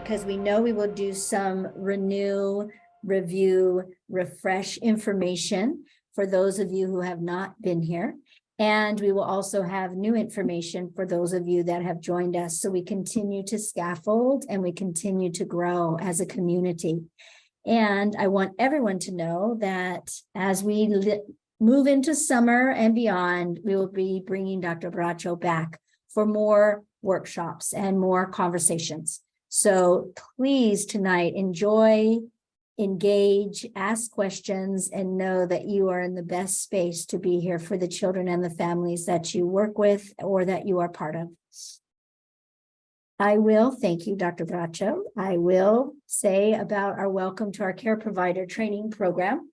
because we know we will do some renew, review, refresh information for those of you who have not been here. And we will also have new information for those of you that have joined us. So we continue to scaffold and we continue to grow as a community. And I want everyone to know that as we move into summer and beyond, we will be bringing Dr. Bracho back for more workshops and more conversations. So please tonight enjoy, engage, ask questions, and know that you are in the best space to be here for the children and the families that you work with or that you are part of. Thank you, Dr. Bracho. I will say about our welcome to our care provider training program.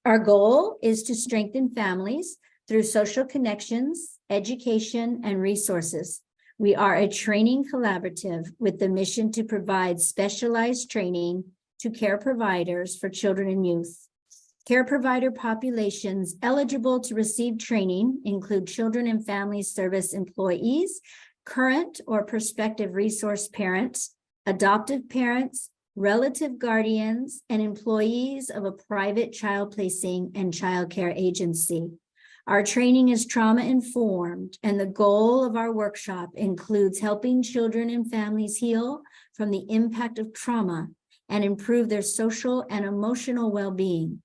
Our goal is to strengthen families through social connections, education, and resources. We are a training collaborative with the mission to provide specialized training to care providers for children and youth. Care provider populations eligible to receive training include children and family service employees, current or prospective resource parents, adoptive parents, relative guardians, and employees of a private child placing and child care agency. Our training is trauma-informed, and the goal of our workshop includes helping children and families heal from the impact of trauma and improve their social and emotional well-being.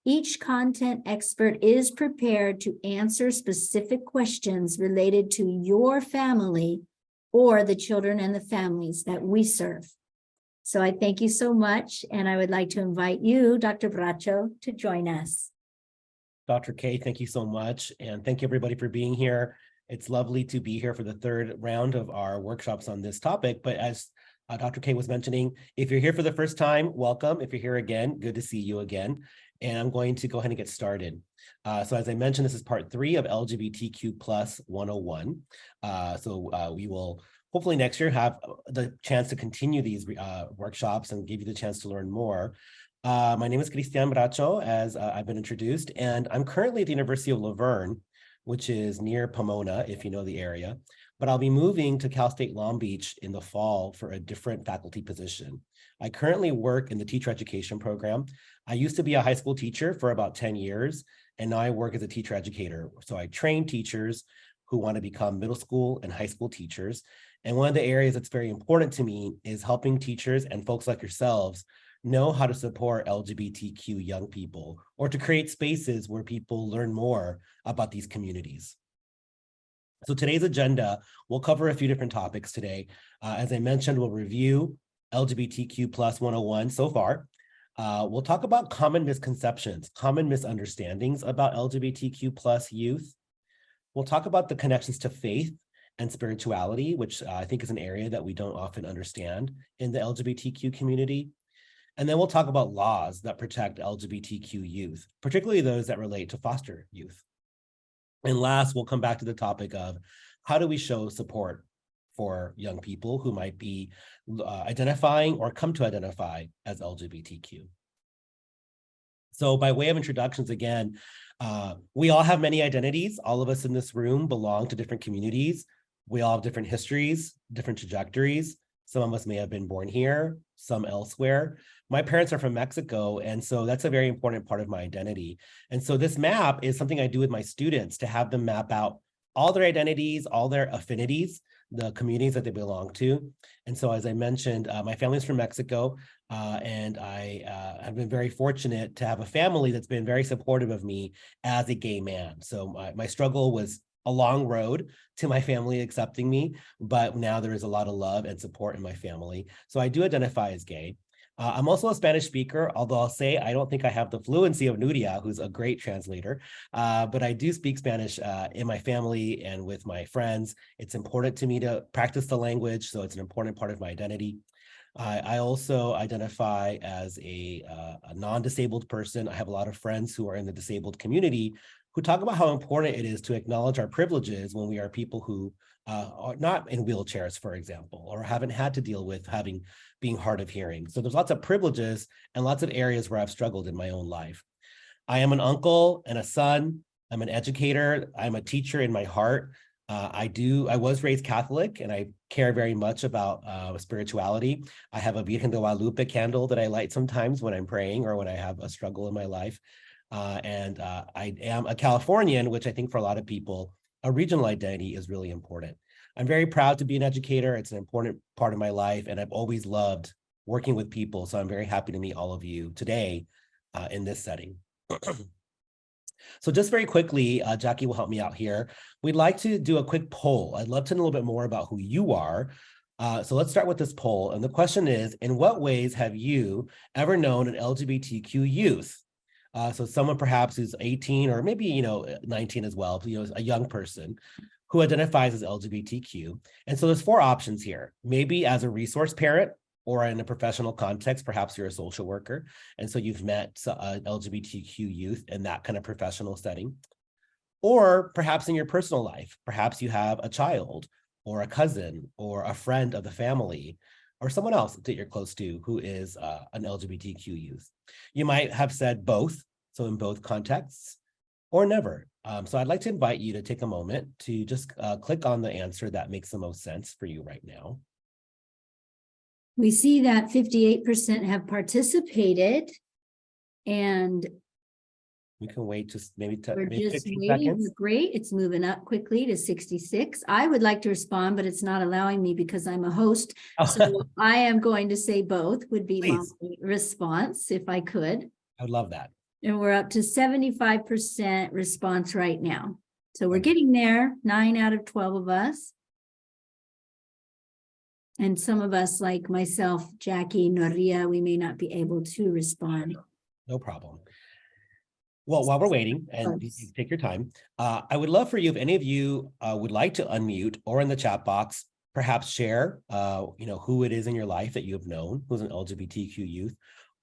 Each content expert is prepared to answer specific questions related to your family or the children and the families that we serve. So I thank you so much, and I would like to invite you, Dr. Bracho, to join us. Dr. K, thank you so much, and thank you everybody for being here. It's lovely to be here for the third round of our workshops on this topic, but as Dr. K was mentioning, if you're here for the first time, welcome. If you're here again, good to see you again. And I'm going to go ahead and get started. So as I mentioned, this is part 3 of LGBTQ plus 101. We will hopefully next year have the chance to continue these workshops and give you the chance to learn more. My name is Cristian Bracho, as I've been introduced, and I'm currently at the University of Laverne, which is near Pomona, if you know the area. But I'll be moving to Cal State Long Beach in the fall for a different faculty position. I currently work in the teacher education program. I used to be a high school teacher for about 10 years, and now I work as a teacher educator. So I train teachers who want to become middle school and high school teachers. And one of the areas that's very important to me is helping teachers and folks like yourselves know how to support LGBTQ young people, or to create spaces where people learn more about these communities. So today's agenda, we'll cover a few different topics today. As I mentioned, we'll review LGBTQ plus 101 so far. We'll talk about common misconceptions, common misunderstandings about LGBTQ plus youth. We'll talk about the connections to faith and spirituality, which I think is an area that we don't often understand in the LGBTQ community. And then we'll talk about laws that protect LGBTQ youth, particularly those that relate to foster youth. And last, we'll come back to the topic of how do we show support for young people who might be identifying or come to identify as LGBTQ. So by way of introductions again, we all have many identities. All of us in this room belong to different communities. We all have different histories, different trajectories. Some of us may have been born here, some elsewhere. My parents are from Mexico, and so that's a very important part of my identity. And so this map is something I do with my students to have them map out all their identities, all their affinities, the communities that they belong to. And so as I mentioned, my family's from Mexico, and I have been very fortunate to have a family that's been very supportive of me as a gay man. So my struggle was a long road to my family accepting me, but now there is a lot of love and support in my family. So I do identify as gay. I'm also a Spanish speaker, although I'll say I don't think I have the fluency of Nuria, who's a great translator, but I do speak Spanish in my family and with my friends. It's important to me to practice the language, so it's an important part of my identity. I also identify as a non-disabled person. I have a lot of friends who are in the disabled community who talk about how important it is to acknowledge our privileges when we are people who are not in wheelchairs, for example, or haven't had to deal with being hard of hearing. So there's lots of privileges and lots of areas where I've struggled in my own life. I am an uncle and a son. I'm an educator. I'm a teacher in my heart. I was raised Catholic, and I care very much about spirituality. I have a Virgen de Guadalupe candle that I light sometimes when I'm praying or when I have a struggle in my life. I am a Californian, which I think for a lot of people, a regional identity is really important. I'm very proud to be an educator. It's an important part of my life, and I've always loved working with people. So I'm very happy to meet all of you today in this setting. So just very quickly, Jackie will help me out here. We'd like to do a quick poll. I'd love to know a little bit more about who you are. So let's start with this poll. And the question is, in what ways have you ever known an LGBTQ youth? So someone perhaps who's 18 or maybe, 19 as well, a young person who identifies as LGBTQ. And so there's 4 options here. Maybe as a resource parent, or in a professional context, perhaps you're a social worker, and so you've met LGBTQ youth in that kind of professional setting. Or perhaps in your personal life, perhaps you have a child or a cousin or a friend of the family or someone else that you're close to who is an LGBTQ youth. You might have said both, so in both contexts, or never. So I'd like to invite you to take a moment to just click on the answer that makes the most sense for you right now. We see that 58% have participated, and we can wait just maybe we're maybe just 15 waiting. seconds. Great, it's moving up quickly to 66. I would like to respond, but it's not allowing me because I'm a host. So I am going to say both would be my response if I could. I would love that. And we're up to 75% response right now. So we're getting there, 9 out of 12 of us. And some of us, like myself, Jackie, Noria, we may not be able to respond. No problem. Well, while we're waiting, and you take your time, I would love for you, if any of you would like to unmute or in the chat box, perhaps share, who it is in your life that you have known who's an LGBTQ youth,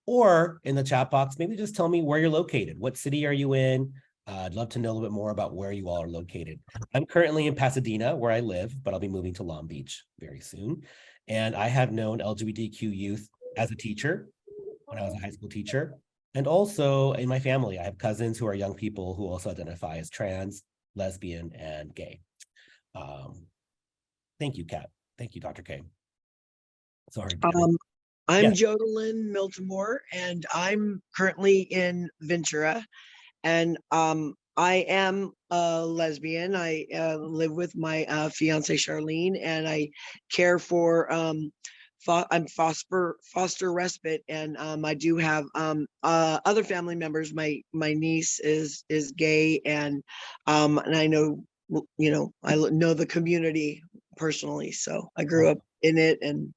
or in the chat box, maybe just tell me where you're located. What city are you in? I'd love to know a little bit more about where you all are located. I'm currently in Pasadena, where I live, but I'll be moving to Long Beach very soon. And I have known LGBTQ youth as a teacher, when I was a high school teacher. And also in my family, I have cousins who are young people who also identify as trans, lesbian, and gay. Thank you, Kat. Thank you, Dr. K. Sorry. I'm Jodalyn Miltimore, and I'm currently in Ventura. And I am a lesbian. I live with my fiance Charlene, and I care for I'm foster respite, and I do have other family members. My niece is gay, and I know I know the community personally, so I grew up in it and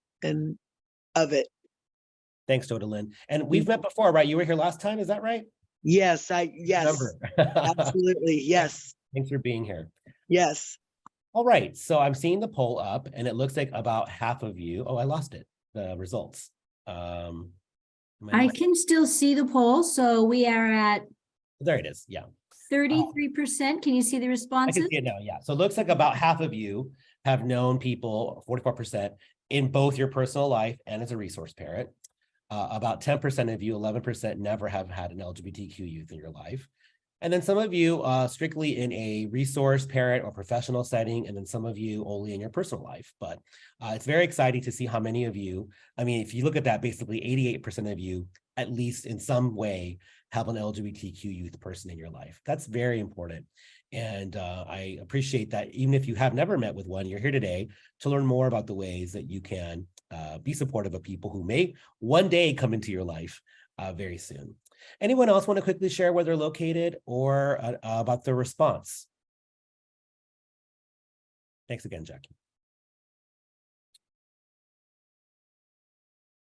of it. Thanks, Jodalyn. And we've met before, right? You were here last time, is that right? Yes, absolutely. Yes. Thanks for being here. Yes. All right. So I'm seeing the poll up, and it looks like about half of you. Oh, I lost it. The results. I can still see the poll. So we are at. There it is. Yeah. 33%. Can you see the responses? I can see it now. Yeah. So it looks like about half of you have known people, 44%, in both your personal life and as a resource parent. About 10% of you, 11% never have had an LGBTQ youth in your life. And then some of you strictly in a resource parent or professional setting, and then some of you only in your personal life. But it's very exciting to see how many of you, I mean, if you look at that, basically 88% of you, at least in some way, have an LGBTQ youth person in your life. That's very important. And I appreciate that even if you have never met with one, you're here today to learn more about the ways that you can be supportive of people who may one day come into your life very soon. Anyone else want to quickly share where they're located or about their response? Thanks again, Jackie.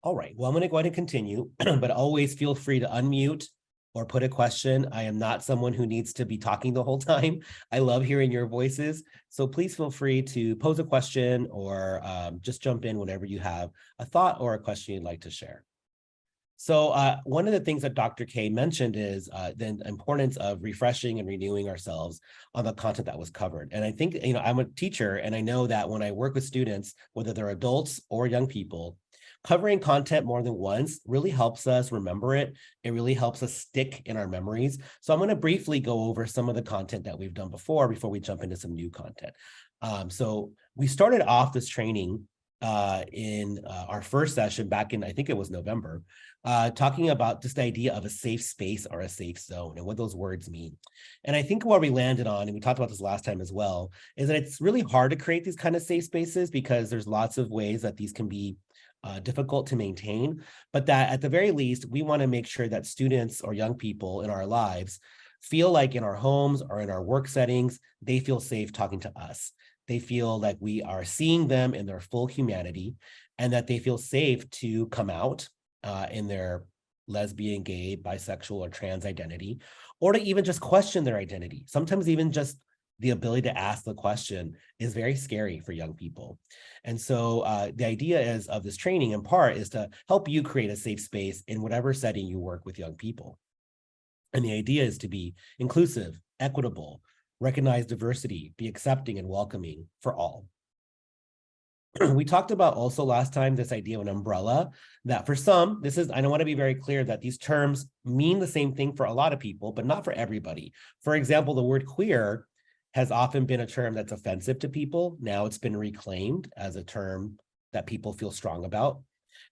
All right, well, I'm going to go ahead and continue, but always feel free to unmute or put a question. I am not someone who needs to be talking the whole time. I love hearing your voices. So please feel free to pose a question or just jump in whenever you have a thought or a question you'd like to share. So one of the things that Dr. K mentioned is the importance of refreshing and renewing ourselves on the content that was covered. And I think, I'm a teacher, and I know that when I work with students, whether they're adults or young people, covering content more than once really helps us remember it. It really helps us stick in our memories. So I'm going to briefly go over some of the content that we've done before we jump into some new content. So we started off this training in our first session back in, I think it was November, talking about just the idea of a safe space or a safe zone and what those words mean. And I think what we landed on, and we talked about this last time as well, is that it's really hard to create these kind of safe spaces because there's lots of ways that these can be difficult to maintain, but that at the very least, we want to make sure that students or young people in our lives feel like in our homes or in our work settings, they feel safe talking to us. They feel like we are seeing them in their full humanity and that they feel safe to come out in their lesbian, gay, bisexual, or trans identity, or to even just question their identity. Sometimes even just the ability to ask the question is very scary for young people. And so the idea is of this training in part is to help you create a safe space in whatever setting you work with young people. And the idea is to be inclusive, equitable, recognize diversity, be accepting and welcoming for all. We talked about also last time this idea of an umbrella that for some, I don't want to be very clear that these terms mean the same thing for a lot of people, but not for everybody. For example, the word queer has often been a term that's offensive to people. Now it's been reclaimed as a term that people feel strong about.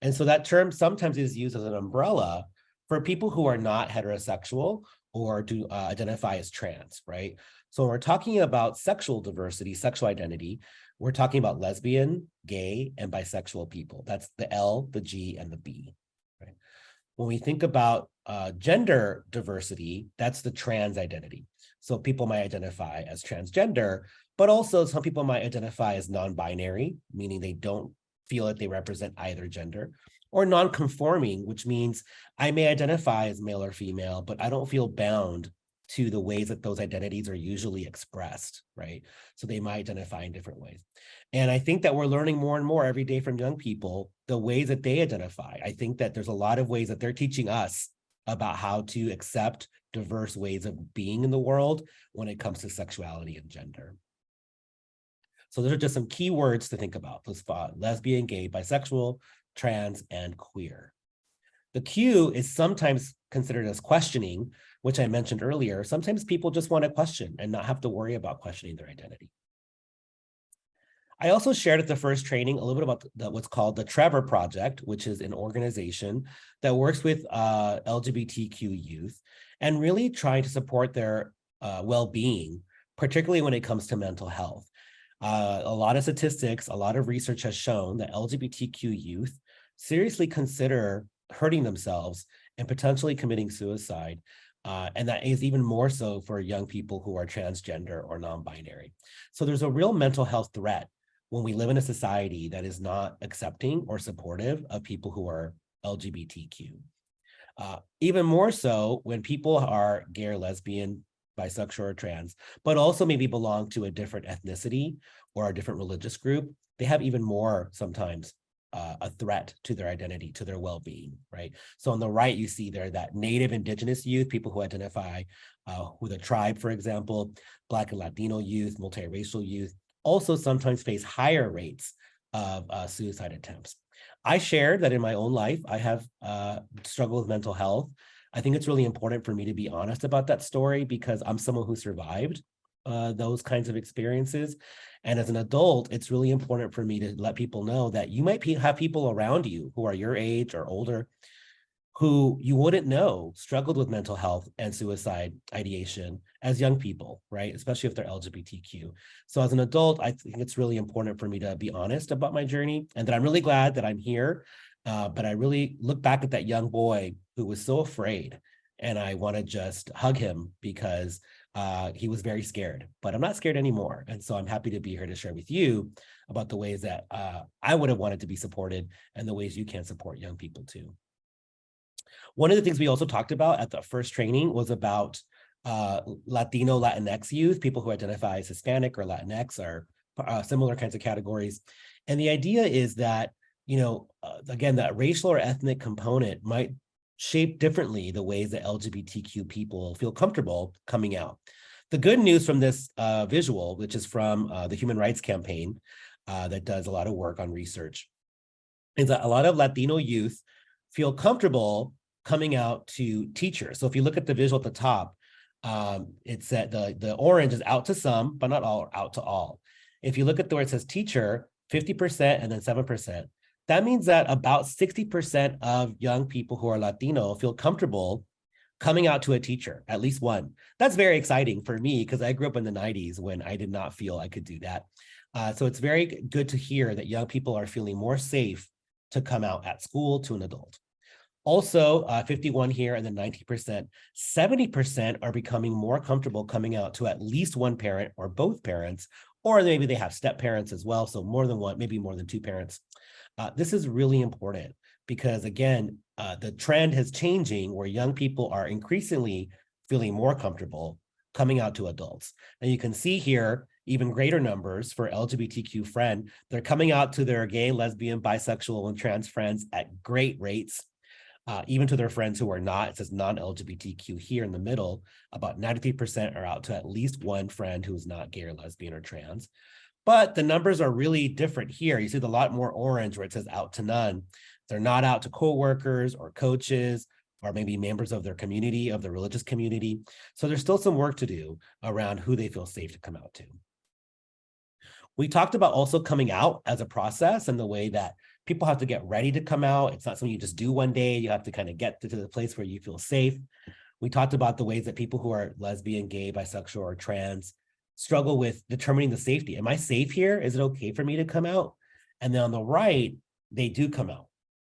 And so that term sometimes is used as an umbrella for people who are not heterosexual or do identify as trans, right? So when we're talking about sexual diversity, sexual identity, we're talking about lesbian, gay, and bisexual people. That's the L, the G, and the B, right? When we think about gender diversity, that's the trans identity. So people might identify as transgender, but also some people might identify as non-binary, meaning they don't feel that they represent either gender, or non-conforming, which means I may identify as male or female, but I don't feel bound to the ways that those identities are usually expressed, right? So they might identify in different ways. And I think that we're learning more and more every day from young people, the ways that they identify. I think that there's a lot of ways that they're teaching us about how to accept diverse ways of being in the world when it comes to sexuality and gender. So those are just some key words to think about: lesbian, gay, bisexual, trans, and queer. The Q is sometimes considered as questioning, which I mentioned earlier. Sometimes people just want to question and not have to worry about questioning their identity. I also shared at the first training a little bit about what's called the Trevor Project, which is an organization that works with LGBTQ youth and really trying to support their well-being, particularly when it comes to mental health. A lot of statistics, a lot of research has shown that LGBTQ youth seriously consider hurting themselves and potentially committing suicide. And that is even more so for young people who are transgender or non-binary. So there's a real mental health threat when we live in a society that is not accepting or supportive of people who are LGBTQ. Even more so when people are gay or lesbian, bisexual or trans, but also maybe belong to a different ethnicity or a different religious group, they have even more sometimes a threat to their identity, to their well-being, right? So on the right, you see there that Native Indigenous youth, people who identify with a tribe, for example, Black and Latino youth, multiracial youth, also sometimes face higher rates of suicide attempts. I shared that in my own life, I have struggled with mental health. I think it's really important for me to be honest about that story because I'm someone who survived those kinds of experiences. And as an adult, it's really important for me to let people know that you might have people around you who are your age or older who you wouldn't know struggled with mental health and suicide ideation as young people, right? Especially if they're LGBTQ. So as an adult, I think it's really important for me to be honest about my journey and that I'm really glad that I'm here. But I really look back at that young boy who was so afraid and I want to just hug him because he was very scared, but I'm not scared anymore. And so I'm happy to be here to share with you about the ways that I would have wanted to be supported and the ways you can support young people too. One of the things we also talked about at the first training was about Latino, Latinx youth, people who identify as Hispanic or Latinx or similar kinds of categories. And the idea is that, again, that racial or ethnic component might shape differently the ways that LGBTQ people feel comfortable coming out. The good news from this visual, which is from the Human Rights Campaign that does a lot of work on research, is that a lot of Latino youth feel comfortable coming out to teachers. So if you look at the visual at the top, it's that the orange is out to some, but not all, out to all. If you look at where it says teacher, 50% and then 7%, that means that about 60% of young people who are Latino feel comfortable coming out to a teacher, at least one. That's very exciting for me because I grew up in the 90s when I did not feel I could do that. So it's very good to hear that young people are feeling more safe to come out at school to an adult. Also, 51 here and then 90%, 70% are becoming more comfortable coming out to at least one parent or both parents, or maybe they have step parents as well. So more than one, maybe more than two parents. This is really important because again, the trend is changing where young people are increasingly feeling more comfortable coming out to adults. And you can see here, even greater numbers for LGBTQ friend. They're coming out to their gay, lesbian, bisexual, and trans friends at great rates. Even to their friends who are not, it says non-LGBTQ here in the middle, about 93% are out to at least one friend who is not gay or lesbian or trans. But the numbers are really different here. You see a lot more orange where it says out to none. They're not out to coworkers or coaches or maybe members of their community, of the religious community. So there's still some work to do around who they feel safe to come out to. We talked about also coming out as a process and the way that people have to get ready to come out. It's not something you just do one day. You have to kind of get to the place where you feel safe. We talked about the ways that people who are lesbian, gay, bisexual, or trans struggle with determining the safety. Am I safe here? Is it okay for me to come out? And then on the right, they do come out.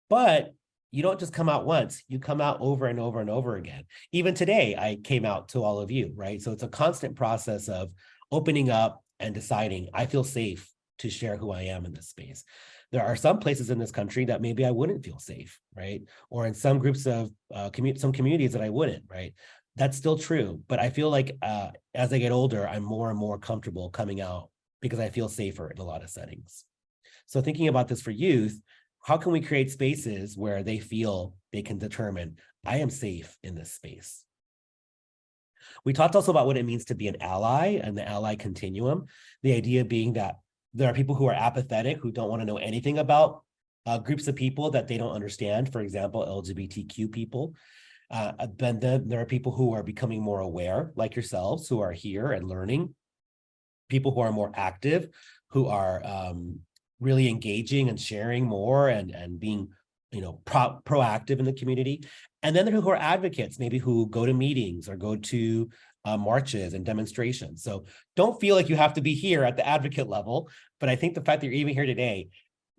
But you don't just come out once, you come out over and over and over again. Even today, I came out to all of you, right? So it's a constant process of opening up and deciding, I feel safe to share who I am in this space. There are some places in this country that maybe I wouldn't feel safe, right? Or in some groups of some communities that I wouldn't, right? That's still true, but I feel like as I get older, I'm more and more comfortable coming out because I feel safer in a lot of settings. So thinking about this for youth, how can we create spaces where they feel they can determine, I am safe in this space? We talked also about what it means to be an ally and the ally continuum, the idea being that there are people who are apathetic, who don't want to know anything about groups of people that they don't understand, for example, LGBTQ people. Then there are people who are becoming more aware, like yourselves, who are here and learning. People who are more active, who are really engaging and sharing more and being, proactive in the community. And then there are who are advocates, maybe who go to meetings or go to marches and demonstrations. So don't feel like you have to be here at the advocate level, but I think the fact that you're even here today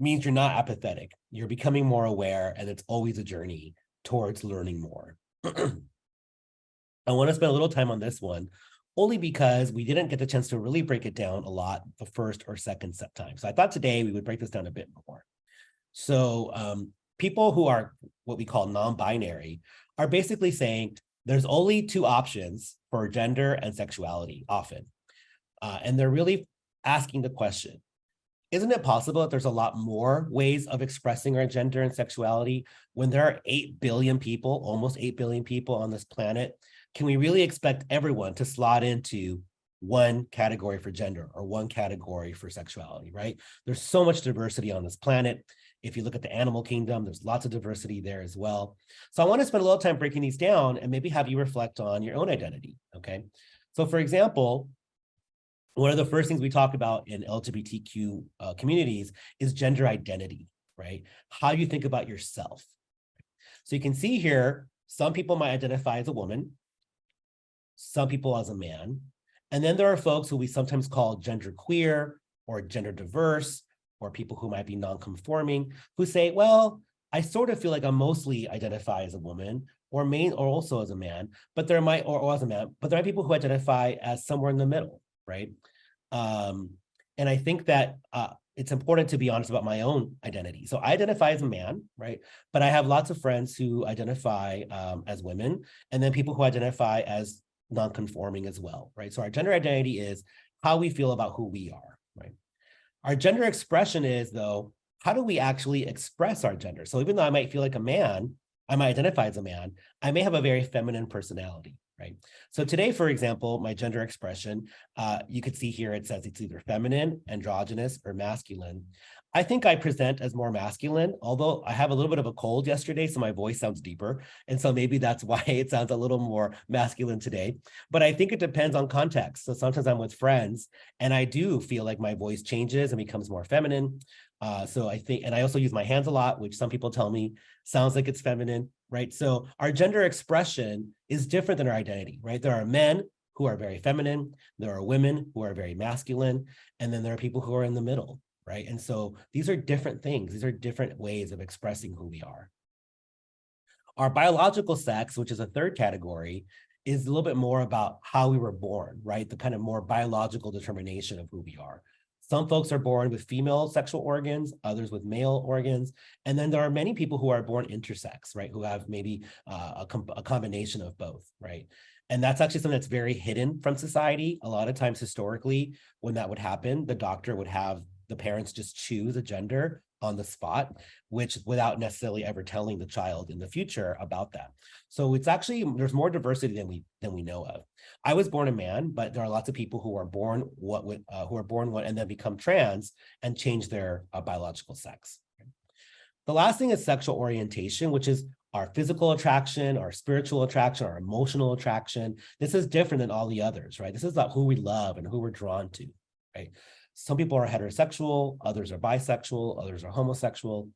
means you're not apathetic. You're becoming more aware, and it's always a journey towards learning more. I want to spend a little time on this one, only because we didn't get the chance to really break it down a lot the first or second set time. So I thought today we would break this down a bit more. So people who are what we call non-binary are basically saying there's only two options for gender and sexuality often. And they're really asking the question, isn't it possible that there's a lot more ways of expressing our gender and sexuality when there are 8 billion people, almost 8 billion people on this planet? Can we really expect everyone to slot into one category for gender or one category for sexuality, right? There's so much diversity on this planet. If you look at the animal kingdom, there's lots of diversity there as well. So I want to spend a little time breaking these down and maybe have you reflect on your own identity, okay? So for example, one of the first things we talk about in LGBTQ communities is gender identity, right? How you think about yourself. So you can see here, some people might identify as a woman, some people as a man, and then there are folks who we sometimes call gender queer or gender diverse, or people who might be non-conforming, who say, well, I sort of feel like I mostly identify as a woman or also as a man, but there might, or as a man, but there are people who identify as somewhere in the middle, right? And I think that it's important to be honest about my own identity. So I identify as a man, right? But I have lots of friends who identify as women, and then people who identify as non-conforming as well, right? So our gender identity is how we feel about who we are, right? Our gender expression is, though, how do we actually express our gender? So even though I might feel like a man, I might identify as a man, I may have a very feminine personality, right? So today, for example, my gender expression, you could see here, it says it's either feminine, androgynous, or masculine. I think I present as more masculine, although I have a little bit of a cold yesterday, so my voice sounds deeper. And so maybe that's why it sounds a little more masculine today. But I think it depends on context. So sometimes I'm with friends and I do feel like my voice changes and becomes more feminine. So I think, and I also use my hands a lot, which some people tell me sounds like it's feminine, right? So our gender expression is different than our identity, right? There are men who are very feminine, there are women who are very masculine, and then there are people who are in the middle, right? And so these are different things. These are different ways of expressing who we are. Our biological sex, which is a third category, is a little bit more about how we were born, right? The kind of more biological determination of who we are. Some folks are born with female sexual organs, others with male organs. And then there are many people who are born intersex, right? Who have maybe a combination of both, right? And that's actually something that's very hidden from society. A lot of times historically, when that would happen, the doctor would have the parents just choose a gender on the spot, which without necessarily ever telling the child in the future about that. So it's actually, there's more diversity than we know of. I was born a man, but there are lots of people who are born what and then become trans and change their biological sex. The last thing is sexual orientation, which is our physical attraction, our spiritual attraction, our emotional attraction. This is different than all the others, right? This is about who we love and who we're drawn to, right? Some people are heterosexual, others are bisexual, others are homosexual.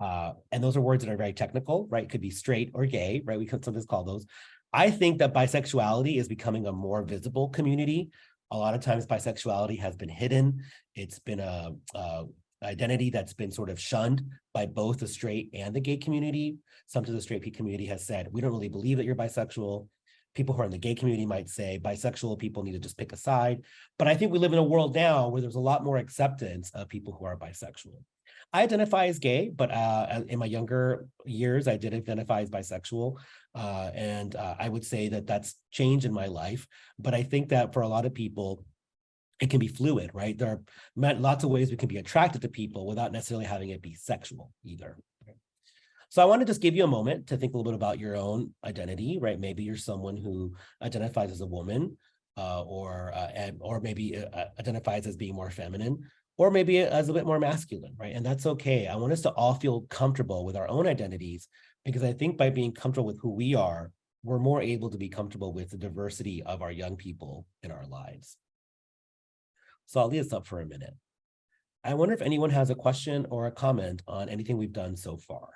And those are words that are very technical, right? It could be straight or gay, right? We could sometimes call those. I think that bisexuality is becoming a more visible community. A lot of times bisexuality has been hidden. It's been a identity that's been sort of shunned by both the straight and the gay community. Sometimes the straight community has said, we don't really believe that you're bisexual. People who are in the gay community might say bisexual people need to just pick a side. But I think we live in a world now where there's a lot more acceptance of people who are bisexual. I identify as gay, but in my younger years, I did identify as bisexual. And I would say that that's changed in my life. But I think that for a lot of people, it can be fluid, right? There are lots of ways we can be attracted to people without necessarily having it be sexual either. So I want to just give you a moment to think a little bit about your own identity, right? Maybe you're someone who identifies as a woman, or maybe identifies as being more feminine, or maybe as a bit more masculine, right? And that's okay. I want us to all feel comfortable with our own identities, because I think by being comfortable with who we are, we're more able to be comfortable with the diversity of our young people in our lives. So I'll leave this up for a minute. I wonder if anyone has a question or a comment on anything we've done so far.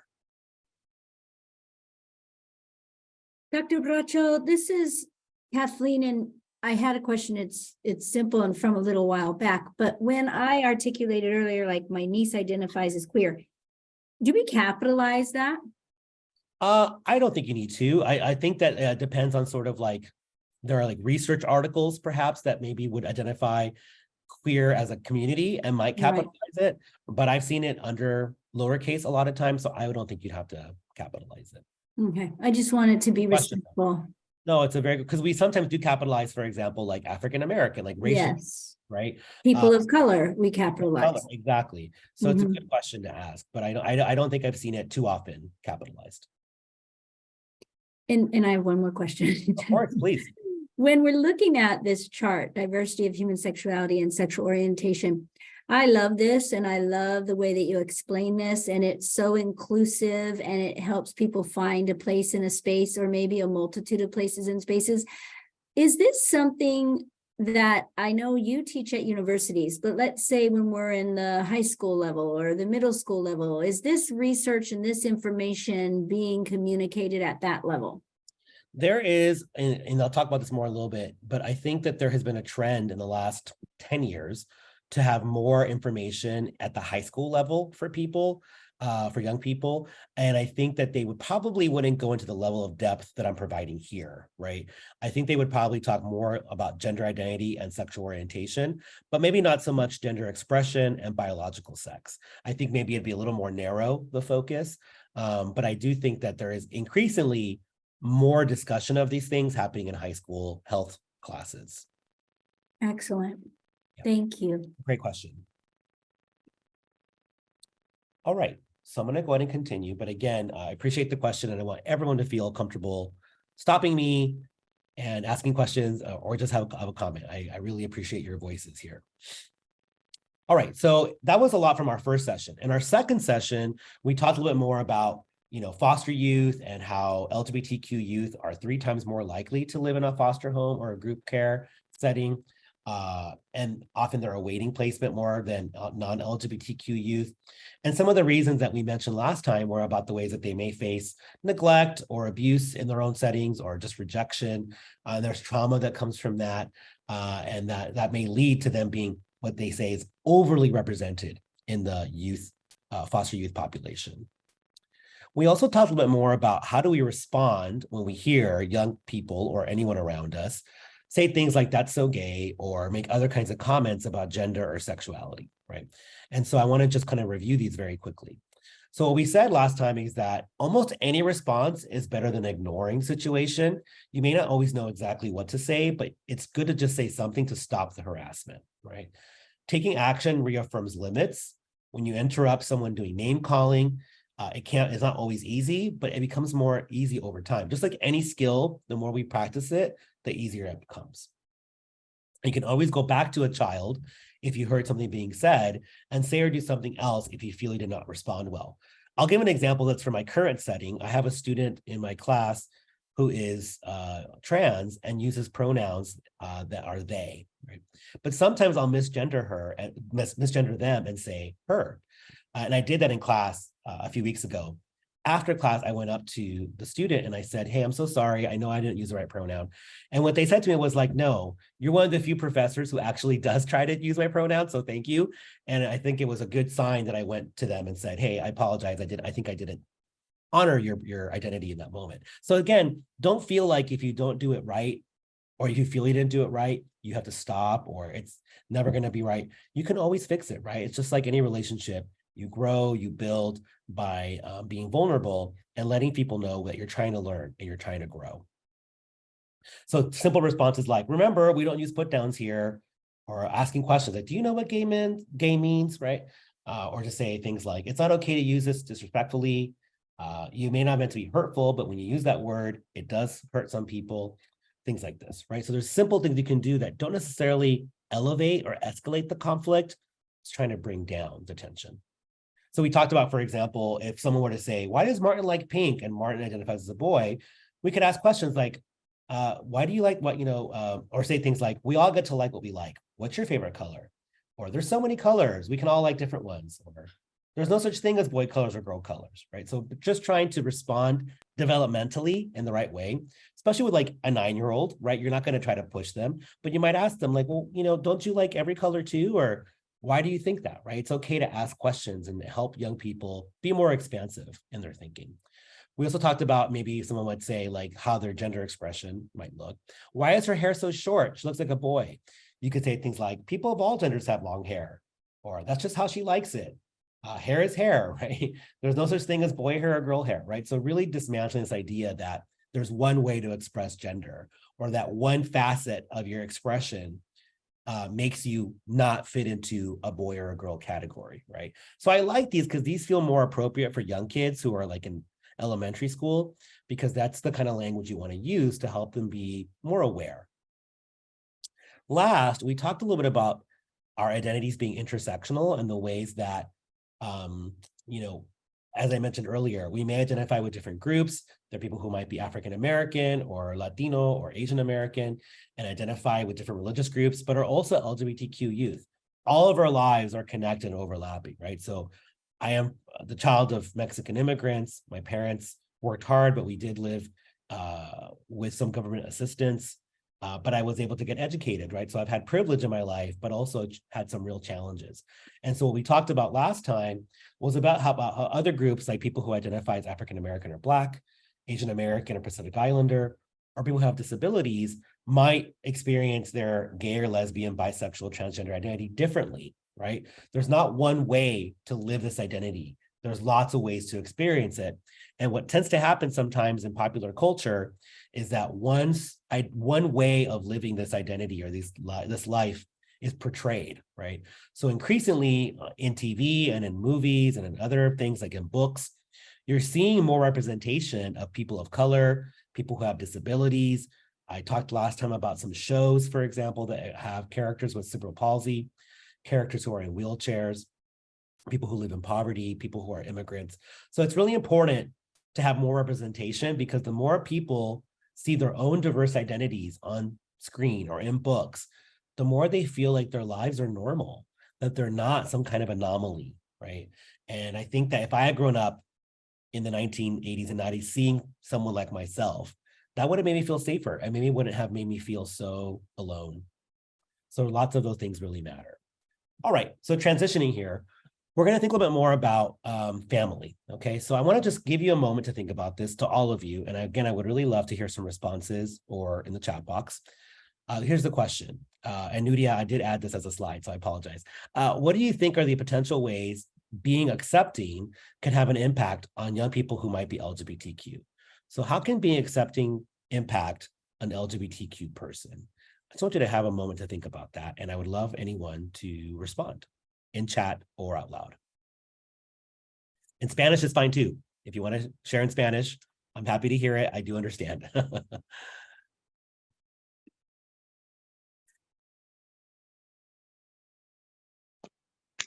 Dr. Bracho, this is Kathleen, and I had a question. It's simple and from a little while back, but when I articulated earlier, like my niece identifies as queer, do we capitalize that? I don't think you need to. I think that depends on sort of like, there are like research articles perhaps that maybe would identify queer as a community and might capitalize it, but I've seen it under lowercase a lot of times, so I don't think you'd have to capitalize it. Okay, I just wanted to be Question. respectful. No, it's a very good, because we sometimes do capitalize, for example, like African American, like racial, Yes, right? people of color, we capitalize. Color, exactly. So it's a good question to ask, but I don't think I've seen it too often capitalized. And I have one more question. Of course, please. When we're looking at this chart, diversity of human sexuality and sexual orientation, I love this, and I love the way that you explain this, and it's so inclusive, and it helps people find a place in a space, or maybe a multitude of places and spaces. Is this something that I know you teach at universities, but let's say when we're in the high school level or the middle school level, is this research and this information being communicated at that level? There is, and I'll talk about this more a little bit, but I think that there has been a trend in the last 10 years to have more information at the high school level for people, for young people. And I think that they wouldn't go into the level of depth that I'm providing here, right? I think they would probably talk more about gender identity and sexual orientation, but maybe not so much gender expression and biological sex. I think maybe it'd be a little more narrow, the focus. But I do think that there is increasingly more discussion of these things happening in high school health classes. Excellent. Yeah. Thank you. Great question. All right, so I'm going to go ahead and continue. But again, I appreciate the question, and I want everyone to feel comfortable stopping me, and asking questions or just have a comment. I really appreciate your voices here. All right, so that was a lot from our first session. In our second session, we talked a little bit more about foster youth and how LGBTQ youth are 3 times more likely to live in a foster home or a group care setting. And often they're awaiting placement more than non-LGBTQ youth. And some of the reasons that we mentioned last time were about the ways that they may face neglect or abuse in their own settings or just rejection. There's trauma that comes from that, and that may lead to them being what they say is overly represented in the youth, foster youth population. We also talked a little bit more about how do we respond when we hear young people or anyone around us say things like "that's so gay" or make other kinds of comments about gender or sexuality, right? And so I want to just kind of review these very quickly. So what we said last time is that almost any response is better than ignoring situation. You may not always know exactly what to say, but it's good to just say something to stop the harassment, right? Taking action reaffirms limits. When you interrupt someone doing name calling, it's not always easy, but it becomes more easy over time. Just like any skill, the more we practice it, the easier it becomes. You can always go back to a child if you heard something being said and say or do something else if you feel he did not respond well. I'll give an example that's from my current setting. I have a student in my class who is trans and uses pronouns that are they, right? But sometimes I'll misgender her and misgender them and say her. And I did that in class a few weeks ago. After class, I went up to the student and I said, "Hey, I'm so sorry. I know I didn't use the right pronoun." And what they said to me was like, "No, you're one of the few professors who actually does try to use my pronoun. So thank you." And I think it was a good sign that I went to them and said, "Hey, I apologize. I think I didn't honor your identity in that moment." So again, don't feel like if you don't do it right, or if you feel you didn't do it right, you have to stop, or it's never going to be right. You can always fix it, right? It's just like any relationship. You grow, you build by being vulnerable and letting people know that you're trying to learn and you're trying to grow. So simple responses like, "Remember, we don't use put downs here," or asking questions like, "Do you know what gay means," right? Or to say things like, "It's not okay to use this disrespectfully. You may not meant to be hurtful, but when you use that word, it does hurt some people." Things like this, right? So there's simple things you can do that don't necessarily elevate or escalate the conflict. It's trying to bring down the tension. So we talked about, for example, if someone were to say, "Why does Martin like pink?" and Martin identifies as a boy, we could ask questions like, "Why do you like what, or say things like, "We all get to like what we like. What's your favorite color?" Or "There's so many colors. We can all like different ones." Or "There's no such thing as boy colors or girl colors," right? So just trying to respond developmentally in the right way, especially with like a 9-year-old, right? You're not going to try to push them, but you might ask them like, "Well, don't you like every color too?" Or "Why do you think that?" Right? It's okay to ask questions and help young people be more expansive in their thinking. We also talked about maybe someone would say like how their gender expression might look. "Why is her hair so short? She looks like a boy." You could say things like, "People of all genders have long hair," or "That's just how she likes it. Hair is hair," right? There's no such thing as boy hair or girl hair, right? So really dismantling this idea that there's one way to express gender, or that one facet of your expression makes you not fit into a boy or a girl category, right? So I like these because these feel more appropriate for young kids who are like in elementary school, because that's the kind of language you want to use to help them be more aware. Last, we talked a little bit about our identities being intersectional and the ways that, as I mentioned earlier, we may identify with different groups. There are people who might be African American or Latino or Asian American and identify with different religious groups, but are also LGBTQ youth. All of our lives are connected and overlapping, right? So I am the child of Mexican immigrants. My parents worked hard, but we did live with some government assistance. But I was able to get educated, right? So I've had privilege in my life, but also had some real challenges. And so what we talked about last time was about how other groups, like people who identify as African American or Black, Asian American or Pacific Islander, or people who have disabilities might experience their gay or lesbian, bisexual, transgender identity differently, right? There's not one way to live this identity. There's lots of ways to experience it. And what tends to happen sometimes in popular culture is that one way of living this identity or this life is portrayed, right? So increasingly in TV and in movies and in other things like in books, you're seeing more representation of people of color, people who have disabilities, I talked last time about some shows, for example, that have characters with cerebral palsy, characters who are in wheelchairs, people who live in poverty, people who are immigrants. So it's really important to have more representation, because the more people see their own diverse identities on screen or in books, the more they feel like their lives are normal, that they're not some kind of anomaly, right? And I think that if I had grown up in the 1980s and 90s seeing someone like myself, that would have made me feel safer, and maybe wouldn't have made me feel so alone. So lots of those things really matter. All right, so transitioning here, we're going to think a little bit more about family. Okay, so I want to just give you a moment to think about this, to all of you. And again, I would really love to hear some responses or in the chat box. Here's the question. And Nudia, I did add this as a slide, so I apologize. What do you think are the potential ways being accepting can have an impact on young people who might be LGBTQ? So how can being accepting impact an LGBTQ person? I just want you to have a moment to think about that. And I would love anyone to respond in chat or out loud. In Spanish is fine too. If you want to share in Spanish, I'm happy to hear it. I do understand.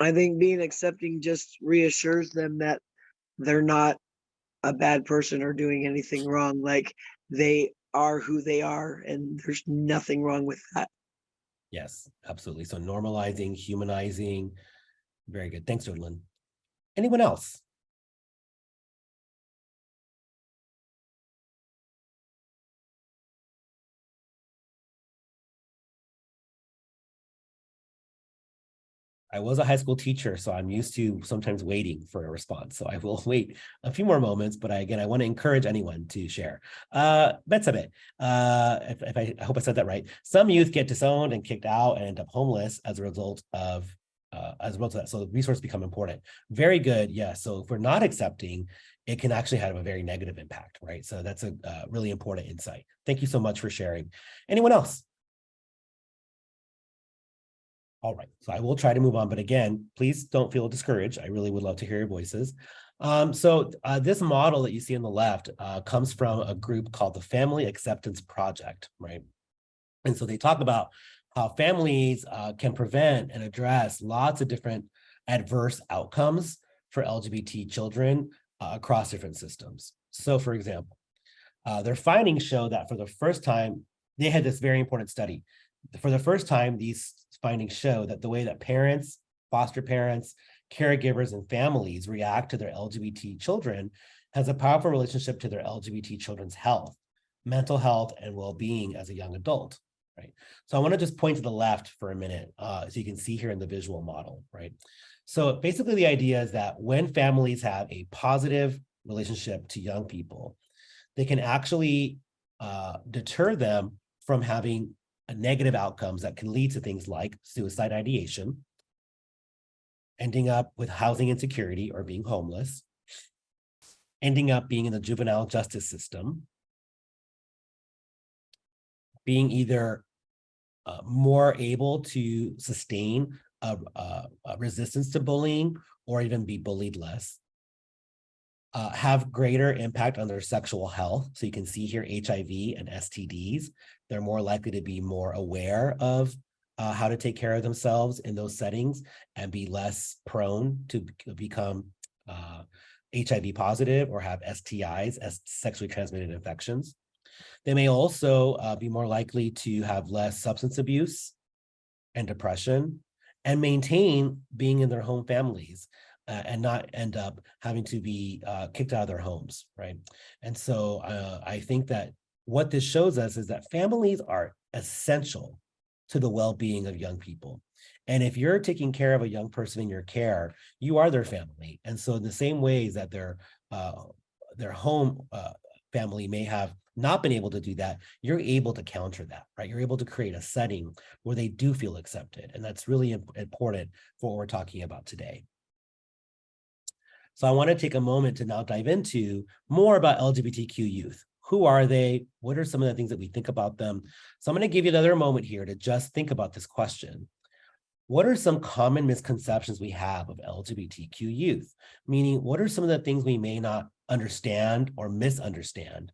I think being accepting just reassures them that they're not a bad person or doing anything wrong. Like, they are who they are, and there's nothing wrong with that. Yes, absolutely. So normalizing, humanizing. Very good. Thanks, Jordan. Anyone else? I was a high school teacher, so I'm used to sometimes waiting for a response. So I will wait a few more moments, but again, I want to encourage anyone to share. Betsabe, I hope I said that right. Some youth get disowned and kicked out and end up homeless as a result of that. So the resources become important. Very good. Yeah. So if we're not accepting, it can actually have a very negative impact, right? So that's a really important insight. Thank you so much for sharing. Anyone else? All right, so I will try to move on, but again, please don't feel discouraged. I really would love to hear your voices. This model that you see on the left comes from a group called the Family Acceptance Project, right? And so they talk about how families can prevent and address lots of different adverse outcomes for LGBT children across different systems. So for example, their findings show that for the first time, they had this very important study. For the first time, these findings show that the way that parents, foster parents, caregivers, and families react to their LGBT children has a powerful relationship to their LGBT children's health, mental health, and well-being as a young adult, right? So I want to just point to the left for a minute, so you can see here in the visual model, right? So basically the idea is that when families have a positive relationship to young people, they can actually deter them from having negative outcomes that can lead to things like suicide ideation, ending up with housing insecurity or being homeless, ending up being in the juvenile justice system, being either more able to sustain a resistance to bullying or even be bullied less, have greater impact on their sexual health. So you can see here HIV and STDs. They're more likely to be more aware of how to take care of themselves in those settings and be less prone to become HIV positive or have STIs, as sexually transmitted infections. They may also be more likely to have less substance abuse and depression and maintain being in their home families and not end up having to be kicked out of their homes, right? And so I think that what this shows us is that families are essential to the well-being of young people. And if you're taking care of a young person in your care, you are their family. And so in the same ways that their home family may have not been able to do that, you're able to counter that, right? You're able to create a setting where they do feel accepted. And that's really important for what we're talking about today. So I want to take a moment to now dive into more about LGBTQ youth. Who are they? What are some of the things that we think about them? So I'm going to give you another moment here to just think about this question. What are some common misconceptions we have of LGBTQ youth? Meaning, what are some of the things we may not understand or misunderstand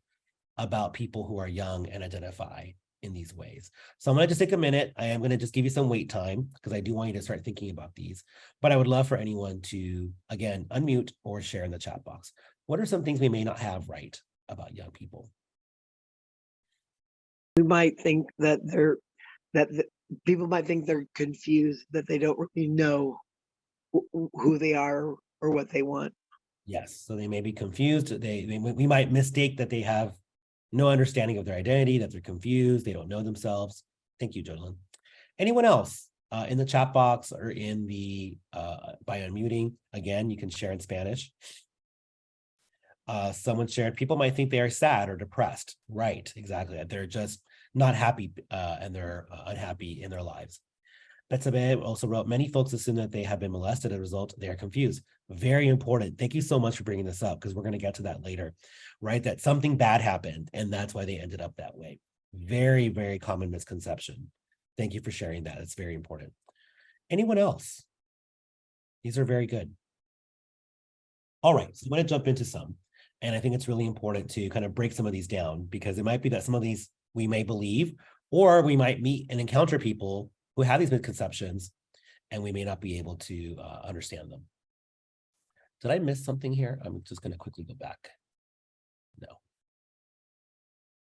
about people who are young and identify in these ways. So I'm going to just take a minute. I am going to just give you some wait time because I do want you to start thinking about these, but I would love for anyone to, again, unmute or share in the chat box. What are some things we may not have right about young people? We might think that people might think they're confused, that they don't really know who they are or what they want. Yes, so they may be confused. We might mistake that they have no understanding of their identity, that they're confused, they don't know themselves. Thank you, Jolyn. Anyone else in the chat box or in the by unmuting? Again, you can share in Spanish. Someone shared, people might think they are sad or depressed. Right, exactly. They're just not happy and they're unhappy in their lives. Betsabe also wrote, many folks assume that they have been molested as a result, they are confused. Very important. Thank you so much for bringing this up because we're going to get to that later, right? That something bad happened and that's why they ended up that way. Very, very common misconception. Thank you for sharing that. It's very important. Anyone else? These are very good. All right, so I'm going to jump into some. And I think it's really important to kind of break some of these down because it might be that some of these we may believe, or we might meet and encounter people who have these misconceptions and we may not be able to understand them. Did I miss something here? I'm just going to quickly go back. No.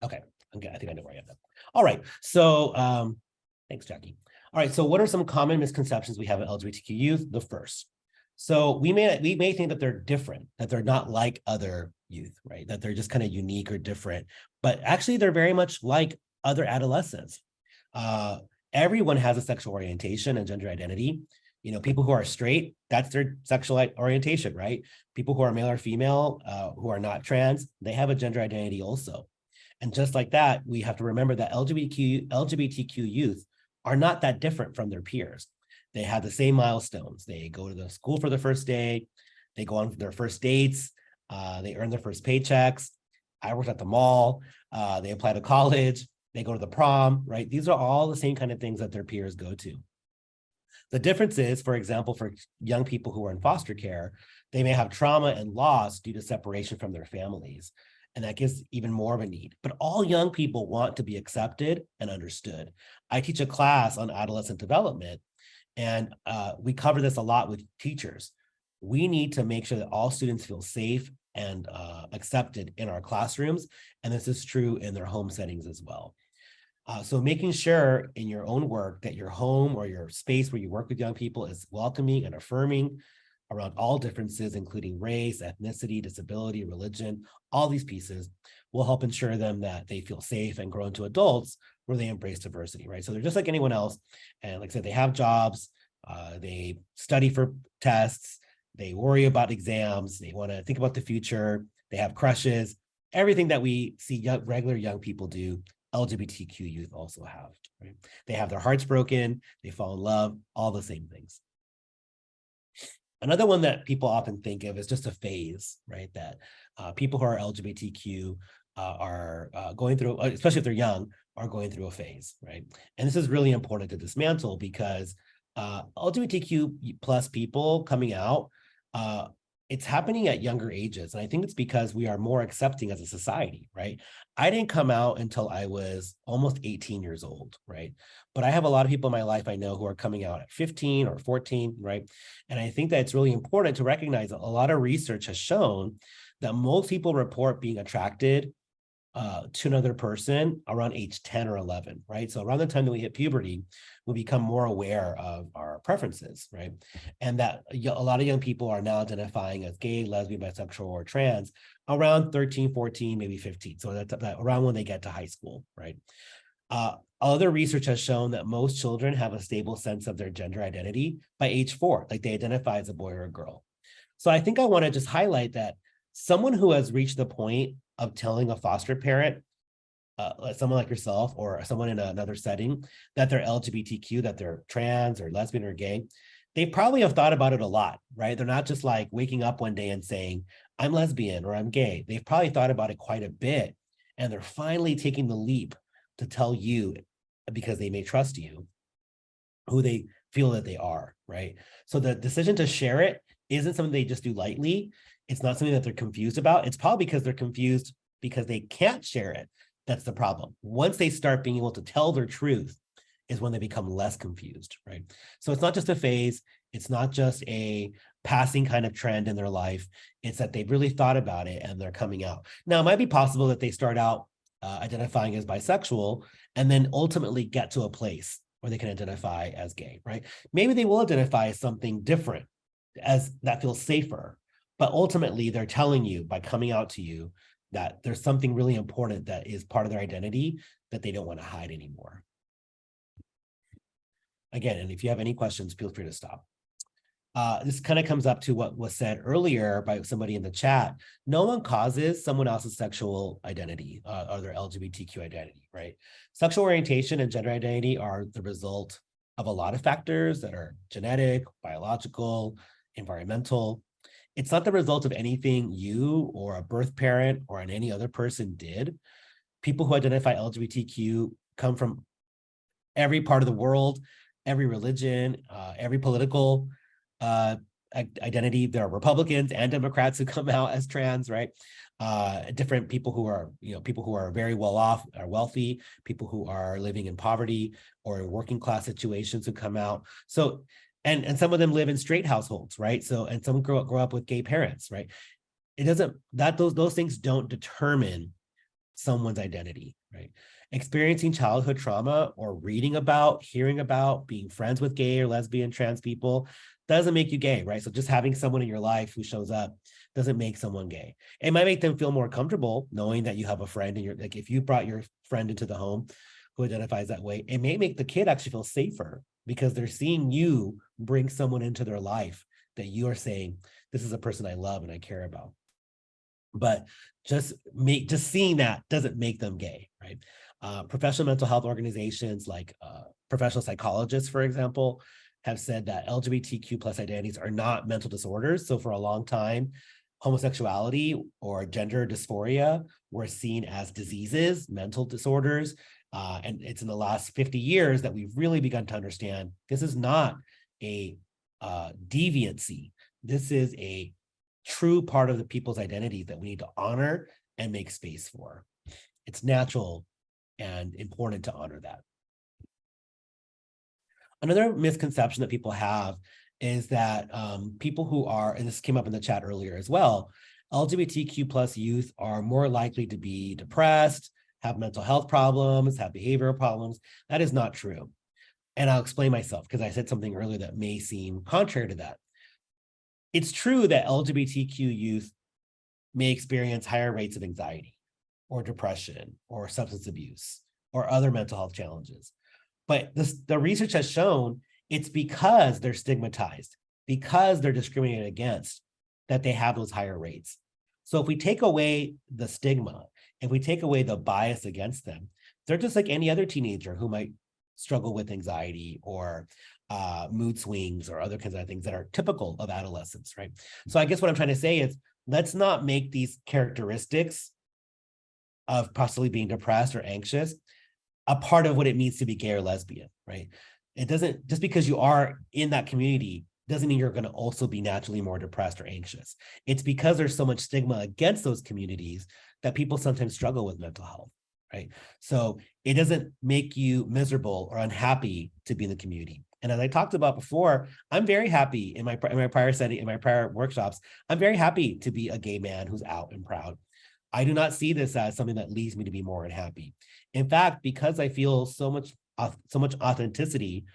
Okay, I think I know where I am now. All right, so thanks, Jackie. All right, so what are some common misconceptions we have of LGBTQ youth? The first. So we may think that they're different, that they're not like other youth, right? That they're just kind of unique or different, but actually they're very much like other adolescents. Everyone has a sexual orientation and gender identity. You know, people who are straight, that's their sexual orientation, right? People who are male or female, who are not trans, they have a gender identity also. And just like that, we have to remember that LGBTQ youth are not that different from their peers. They have the same milestones. They go to the school for the first day. They go on their first dates. They earn their first paychecks. I worked at the mall. They apply to college. They go to the prom, right? These are all the same kind of things that their peers go to. The difference is, for example, for young people who are in foster care, they may have trauma and loss due to separation from their families. And that gives even more of a need. But all young people want to be accepted and understood. I teach a class on adolescent development, and we cover this a lot with teachers. We need to make sure that all students feel safe and accepted in our classrooms. And this is true in their home settings as well. So making sure in your own work that your home or your space where you work with young people is welcoming and affirming around all differences, including race, ethnicity, disability, religion, all these pieces will help ensure them that they feel safe and grow into adults where they embrace diversity, right? So they're just like anyone else. And like I said, they have jobs, they study for tests, they worry about exams, they want to think about the future, they have crushes, everything that we see regular young people do, LGBTQ youth also have, right? They have their hearts broken, they fall in love, all the same things. Another one that people often think of is just a phase, right? That people who are LGBTQ are going through, especially if they're young, are going through a phase, right? And this is really important to dismantle because LGBTQ plus people coming out, it's happening at younger ages. And I think it's because we are more accepting as a society, right? I didn't come out until I was almost 18 years old, right? But I have a lot of people in my life I know who are coming out at 15 or 14, right? And I think that it's really important to recognize that a lot of research has shown that most people report being attracted to another person around age 10 or 11, right? So around the time that we hit puberty, we become more aware of our preferences, right? And that a lot of young people are now identifying as gay, lesbian, bisexual, or trans around 13, 14, maybe 15. So that's around when they get to high school, right? Other research has shown that most children have a stable sense of their gender identity by age 4, like they identify as a boy or a girl. So I think I want to just highlight that someone who has reached the point of telling a foster parent, someone like yourself or someone in another setting, that they're LGBTQ, that they're trans or lesbian or gay, they probably have thought about it a lot, right? They're not just like waking up one day and saying, I'm lesbian or I'm gay. They've probably thought about it quite a bit, and they're finally taking the leap to tell you, because they may trust you, who they feel that they are, right? So the decision to share it isn't something they just do lightly. It's not something that they're confused about. It's probably because they're confused because they can't share it that's the problem. Once they start being able to tell their truth is when they become less confused, right? So it's not just a phase. It's not just a passing kind of trend in their life. It's that they've really thought about it and they're coming out. Now, it might be possible that they start out identifying as bisexual and then ultimately get to a place where they can identify as gay, right? Maybe they will identify as something different, as that feels safer. But ultimately, they're telling you by coming out to you that there's something really important that is part of their identity that they don't want to hide anymore. Again, and if you have any questions, feel free to stop. This kind of comes up to what was said earlier by somebody in the chat. No one causes someone else's sexual identity or their LGBTQ identity, right? Sexual orientation and gender identity are the result of a lot of factors that are genetic, biological, environmental. It's not the result of anything you or a birth parent or any other person did. People who identify LGBTQ come from every part of the world, every religion, every political identity. There are Republicans and Democrats who come out as trans, right? Different people who are, people who are very well off, are wealthy, people who are living in poverty or in working class situations who come out. So, and some of them live in straight households, right? So, and some grow up with gay parents, right? It doesn't, those things don't determine someone's identity, right? Experiencing childhood trauma or reading about, hearing about, being friends with gay or lesbian, trans people doesn't make you gay, right? So just having someone in your life who shows up doesn't make someone gay. It might make them feel more comfortable knowing that you have a friend and you're like, if you brought your friend into the home who identifies that way, it may make the kid actually feel safer because they're seeing you bring someone into their life that you are saying, this is a person I love and I care about. But just seeing that doesn't make them gay, right? Professional mental health organizations like professional psychologists, for example, have said that LGBTQ plus identities are not mental disorders. So for a long time, homosexuality or gender dysphoria were seen as diseases, mental disorders. And it's in the last 50 years that we've really begun to understand this is not a deviancy. This is a true part of the people's identity that we need to honor and make space for. It's natural and important to honor that. Another misconception that people have is that people who are, and this came up in the chat earlier as well, LGBTQ plus youth are more likely to be depressed, have mental health problems, have behavioral problems. That is not true. And I'll explain myself because I said something earlier that may seem contrary to that. It's true that LGBTQ youth may experience higher rates of anxiety or depression or substance abuse or other mental health challenges. But the research has shown it's because they're stigmatized, because they're discriminated against, that they have those higher rates. So if we take away the stigma, if we take away the bias against them, they're just like any other teenager who might struggle with anxiety or mood swings or other kinds of things that are typical of adolescence, right? So I guess what I'm trying to say is let's not make these characteristics of possibly being depressed or anxious a part of what it means to be gay or lesbian, right? It doesn't, just because you are in that community doesn't mean you're going to also be naturally more depressed or anxious. It's because there's so much stigma against those communities that people sometimes struggle with mental health, right? So it doesn't make you miserable or unhappy to be in the community. And as I talked about before, I'm very happy in my prior setting, in my prior workshops, I'm very happy to be a gay man who's out and proud. I do not see this as something that leads me to be more unhappy. In fact, because I feel so much authenticity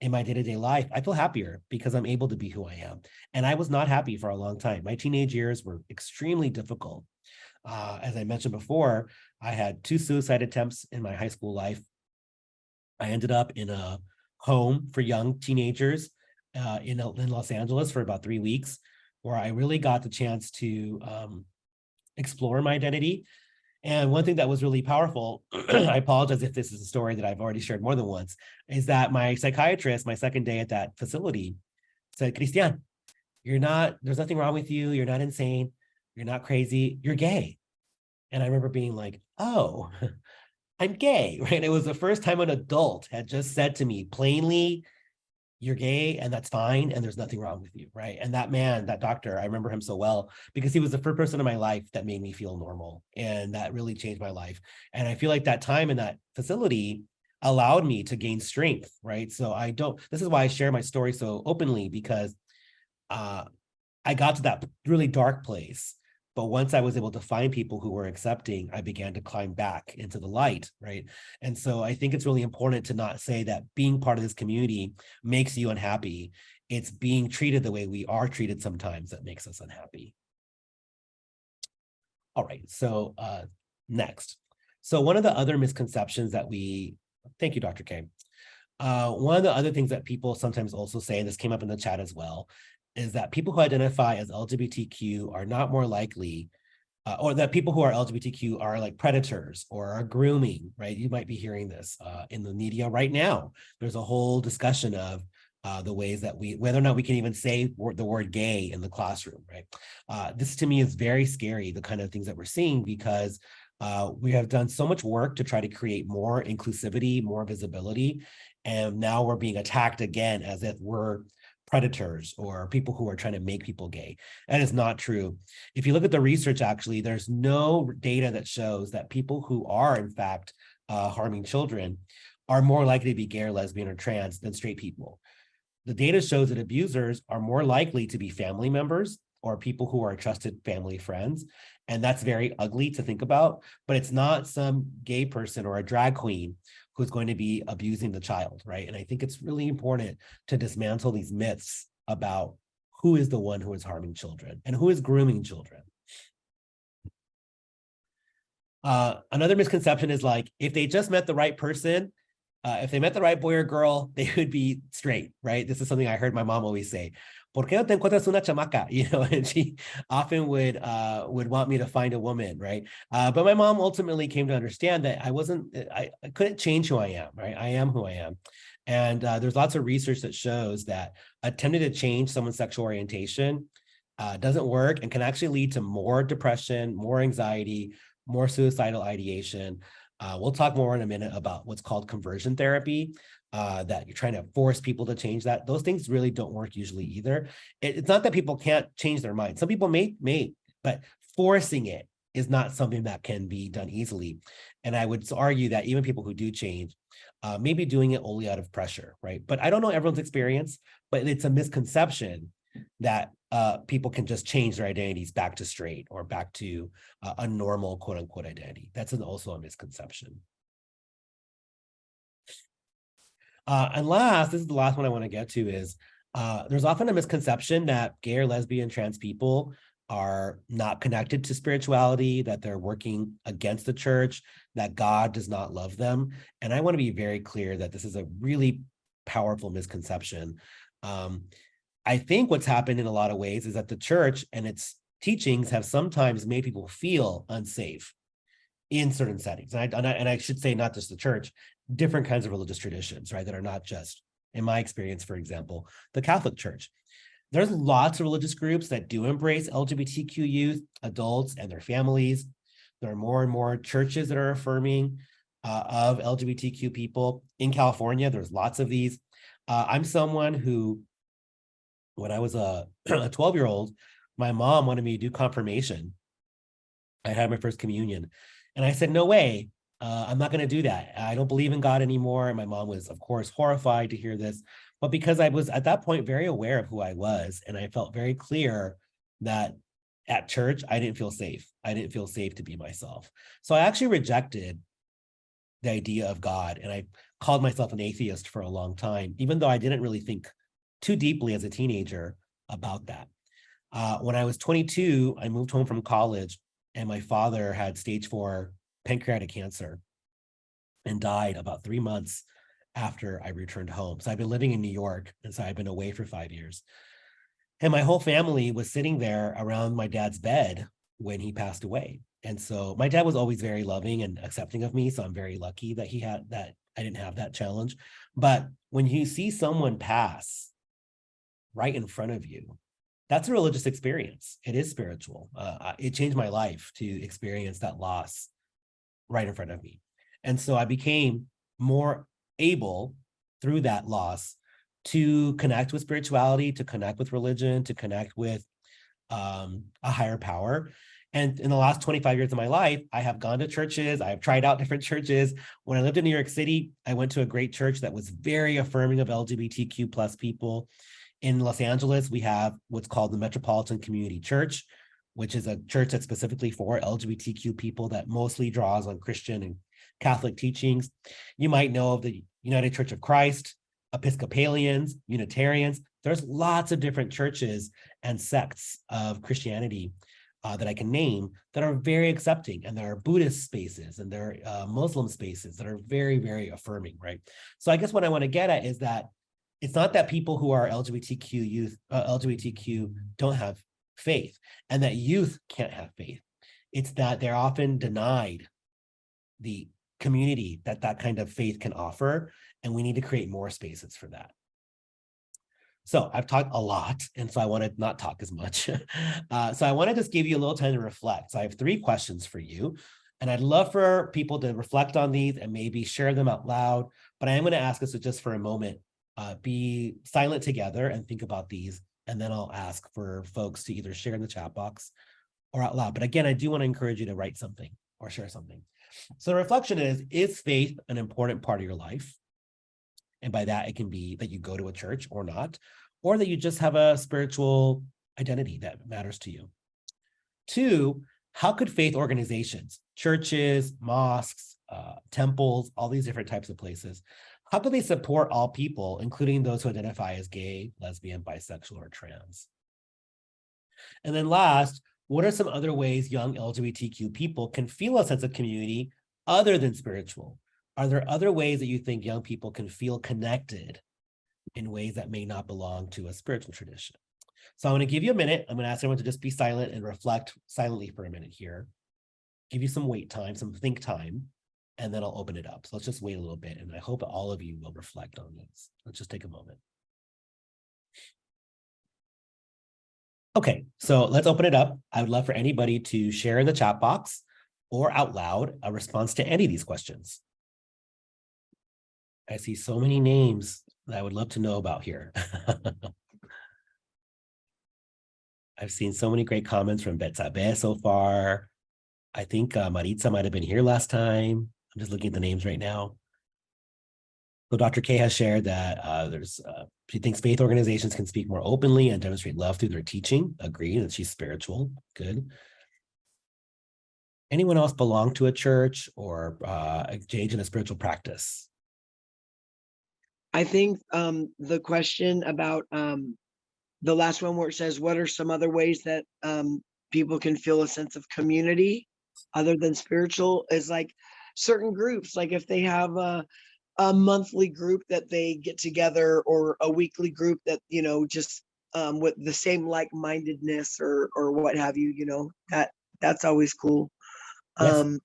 in my day-to-day life, I feel happier because I'm able to be who I am. And I was not happy for a long time. My teenage years were extremely difficult. As I mentioned before, I had 2 suicide attempts in my high school life. I ended up in a home for young teenagers in Los Angeles for about 3 weeks, where I really got the chance to explore my identity. And one thing that was really powerful, I apologize if this is a story that I've already shared more than once, is that my psychiatrist, my second day at that facility, said, Christian, there's nothing wrong with you. You're not insane. You're not crazy. You're gay. And I remember being like, oh, I'm gay, right? It was the first time an adult had just said to me plainly, you're gay and that's fine and there's nothing wrong with you, right? And that man, that doctor, I remember him so well because he was the first person in my life that made me feel normal, and that really changed my life. And I feel like that time in that facility allowed me to gain strength, right? So this is why I share my story so openly, because I got to that really dark place. But once I was able to find people who were accepting, I began to climb back into the light, right? And so I think it's really important to not say that being part of this community makes you unhappy. It's being treated the way we are treated sometimes that makes us unhappy. All right, so next. So one of the other misconceptions that thank you, Dr. K. One of the other things that people sometimes also say, and this came up in the chat as well, is that people who identify as LGBTQ are not more likely, or that people who are LGBTQ are like predators or are grooming, right? You might be hearing this in the media right now. There's a whole discussion of the ways that whether or not we can even say the word gay in the classroom, right? This to me is very scary, the kind of things that we're seeing, because we have done so much work to try to create more inclusivity, more visibility, and now we're being attacked again as if we're predators or people who are trying to make people gay. That is not true. If you look at the research, actually, there's no data that shows that people who are in fact harming children are more likely to be gay or lesbian or trans than straight people. The data shows that abusers are more likely to be family members or people who are trusted family friends. And that's very ugly to think about, but it's not some gay person or a drag queen who's going to be abusing the child, right? And I think it's really important to dismantle these myths about who is the one who is harming children and who is grooming children. Another misconception is like, if they just met the right person, if they met the right boy or girl, they would be straight, right? This is something I heard my mom always say. ¿Por qué no te encuentras una chamaca? You know, and she often would want me to find a woman, right? But my mom ultimately came to understand that I couldn't change who I am, right? I am who I am. And there's lots of research that shows that attempting to change someone's sexual orientation doesn't work and can actually lead to more depression, more anxiety, more suicidal ideation. We'll talk more in a minute about what's called conversion therapy, that you're trying to force people to change that. Those things really don't work usually either. It's not that people can't change their mind. Some people may, but forcing it is not something that can be done easily. And I would argue that even people who do change may be doing it only out of pressure, right? But I don't know everyone's experience, but it's a misconception that people can just change their identities back to straight or back to a normal quote unquote identity. That's also a misconception. And last, this is the last one I want to get to, is there's often a misconception that gay or lesbian trans people are not connected to spirituality, that they're working against the church, that God does not love them. And I want to be very clear that this is a really powerful misconception. I think what's happened in a lot of ways is that the church and its teachings have sometimes made people feel unsafe in certain settings. And I should say not just the church, different kinds of religious traditions, right? That are not just, in my experience, for example, the Catholic Church. There's lots of religious groups that do embrace LGBTQ youth, adults, and their families. There are more and more churches that are affirming of LGBTQ people. In California, there's lots of these. I'm someone who, when I was a 12-year-old, my mom wanted me to do confirmation. I had my first communion. And I said, no way, I'm not going to do that. I don't believe in God anymore. And my mom was, of course, horrified to hear this. But because I was at that point very aware of who I was, and I felt very clear that at church, I didn't feel safe. I didn't feel safe to be myself. So I actually rejected the idea of God. And I called myself an atheist for a long time, even though I didn't really think too deeply as a teenager about that. When I was 22, I moved home from college, and my father had stage 4 pancreatic cancer and died about 3 months after I returned home. So I've been living in New York, and so I've been away for 5 years. And my whole family was sitting there around my dad's bed when he passed away. And so my dad was always very loving and accepting of me. So I'm very lucky that I didn't have that challenge. But when you see someone pass right in front of you, that's a religious experience. It is spiritual. It changed my life to experience that loss right in front of me. And so I became more able through that loss to connect with spirituality, to connect with religion, to connect with a higher power. And in the last 25 years of my life, I have gone to churches. I have tried out different churches. When I lived in New York City, I went to a great church that was very affirming of LGBTQ plus people. In Los Angeles, we have what's called the Metropolitan Community Church, which is a church that's specifically for LGBTQ people that mostly draws on Christian and Catholic teachings. You might know of the United Church of Christ, Episcopalians, Unitarians. There's lots of different churches and sects of Christianity that I can name that are very accepting. And there are Buddhist spaces and there are Muslim spaces that are very, very affirming, right? So I guess what I want to get at is that it's not that people who are LGBTQ don't have faith and that youth can't have faith. It's that they're often denied the community that that kind of faith can offer, and we need to create more spaces for that. So I've talked a lot, and so I want to not talk as much. So I want to just give you a little time to reflect. So I have 3 questions for you, and I'd love for people to reflect on these and maybe share them out loud, but I am going to ask us to just for a moment, be silent together and think about these, and then I'll ask for folks to either share in the chat box or out loud. But again, I do want to encourage you to write something or share something. So the reflection is faith an important part of your life? And by that, it can be that you go to a church or not, or that you just have a spiritual identity that matters to you. 2, how could faith organizations, churches, mosques, temples, all these different types of places, how could they support all people, including those who identify as gay, lesbian, bisexual, or trans? And then last, what are some other ways young LGBTQ people can feel a sense of community other than spiritual? Are there other ways that you think young people can feel connected in ways that may not belong to a spiritual tradition? So I'm going to give you a minute. I'm going to ask everyone to just be silent and reflect silently for a minute here. Give you some wait time, some think time, and then I'll open it up. So let's just wait a little bit, and I hope all of you will reflect on this. Let's just take a moment. Okay, so let's open it up. I would love for anybody to share in the chat box or out loud a response to any of these questions. I see so many names that I would love to know about here. I've seen so many great comments from Betsabe so far. I think Maritza might have been here last time. I'm just looking at the names right now. So Dr. K has shared that she thinks faith organizations can speak more openly and demonstrate love through their teaching. Agreed, that she's spiritual. Good. Anyone else belong to a church or engage in a spiritual practice? I think the question about the last one where it says, what are some other ways that people can feel a sense of community other than spiritual, is like certain groups, like if they have a monthly group that they get together or a weekly group that, you know, just with the same like-mindedness or what have you, you know, that's always cool. Yes.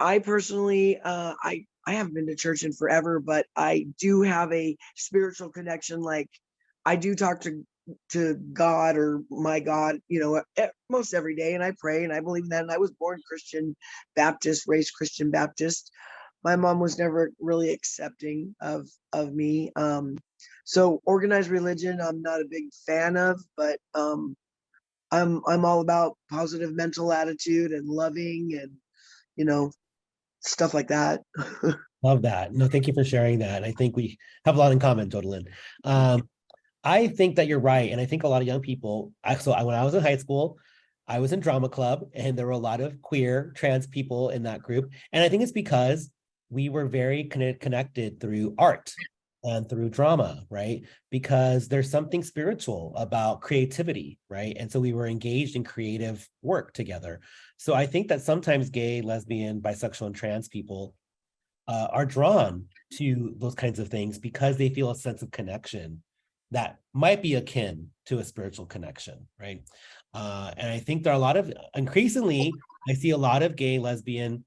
I personally, I haven't been to church in forever, but I do have a spiritual connection. Like I do talk to God or my God, you know, most every day, and I pray and I believe in that. And I was born Christian Baptist, raised Christian Baptist. My mom was never really accepting of me. So organized religion, I'm not a big fan of, but I'm all about positive mental attitude and loving and, you know, stuff like that. Love that. No, thank you for sharing that. I think we have a lot in common, Jodalyn. I think that you're right. And I think a lot of young people, when I was in high school, I was in drama club and there were a lot of queer, trans people in that group. And I think it's because we were very connected through art and through drama, right? Because there's something spiritual about creativity, right? And so we were engaged in creative work together. So I think that sometimes gay, lesbian, bisexual, and trans people are drawn to those kinds of things because they feel a sense of connection that might be akin to a spiritual connection, right? And I think there are a lot of, increasingly, I see a lot of gay, lesbian,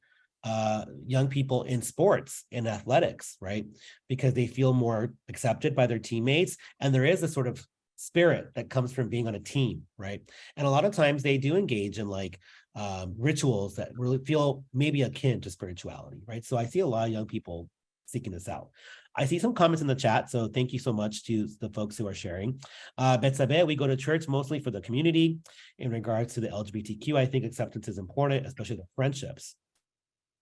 young people in sports, in athletics, right? Because they feel more accepted by their teammates. And there is a sort of spirit that comes from being on a team, right? And a lot of times they do engage in like rituals that really feel maybe akin to spirituality, right? So I see a lot of young people seeking this out. I see some comments in the chat, so thank you so much to the folks who are sharing. Betsabe, we go to church mostly for the community. In regards to the LGBTQ, I think acceptance is important, especially the friendships.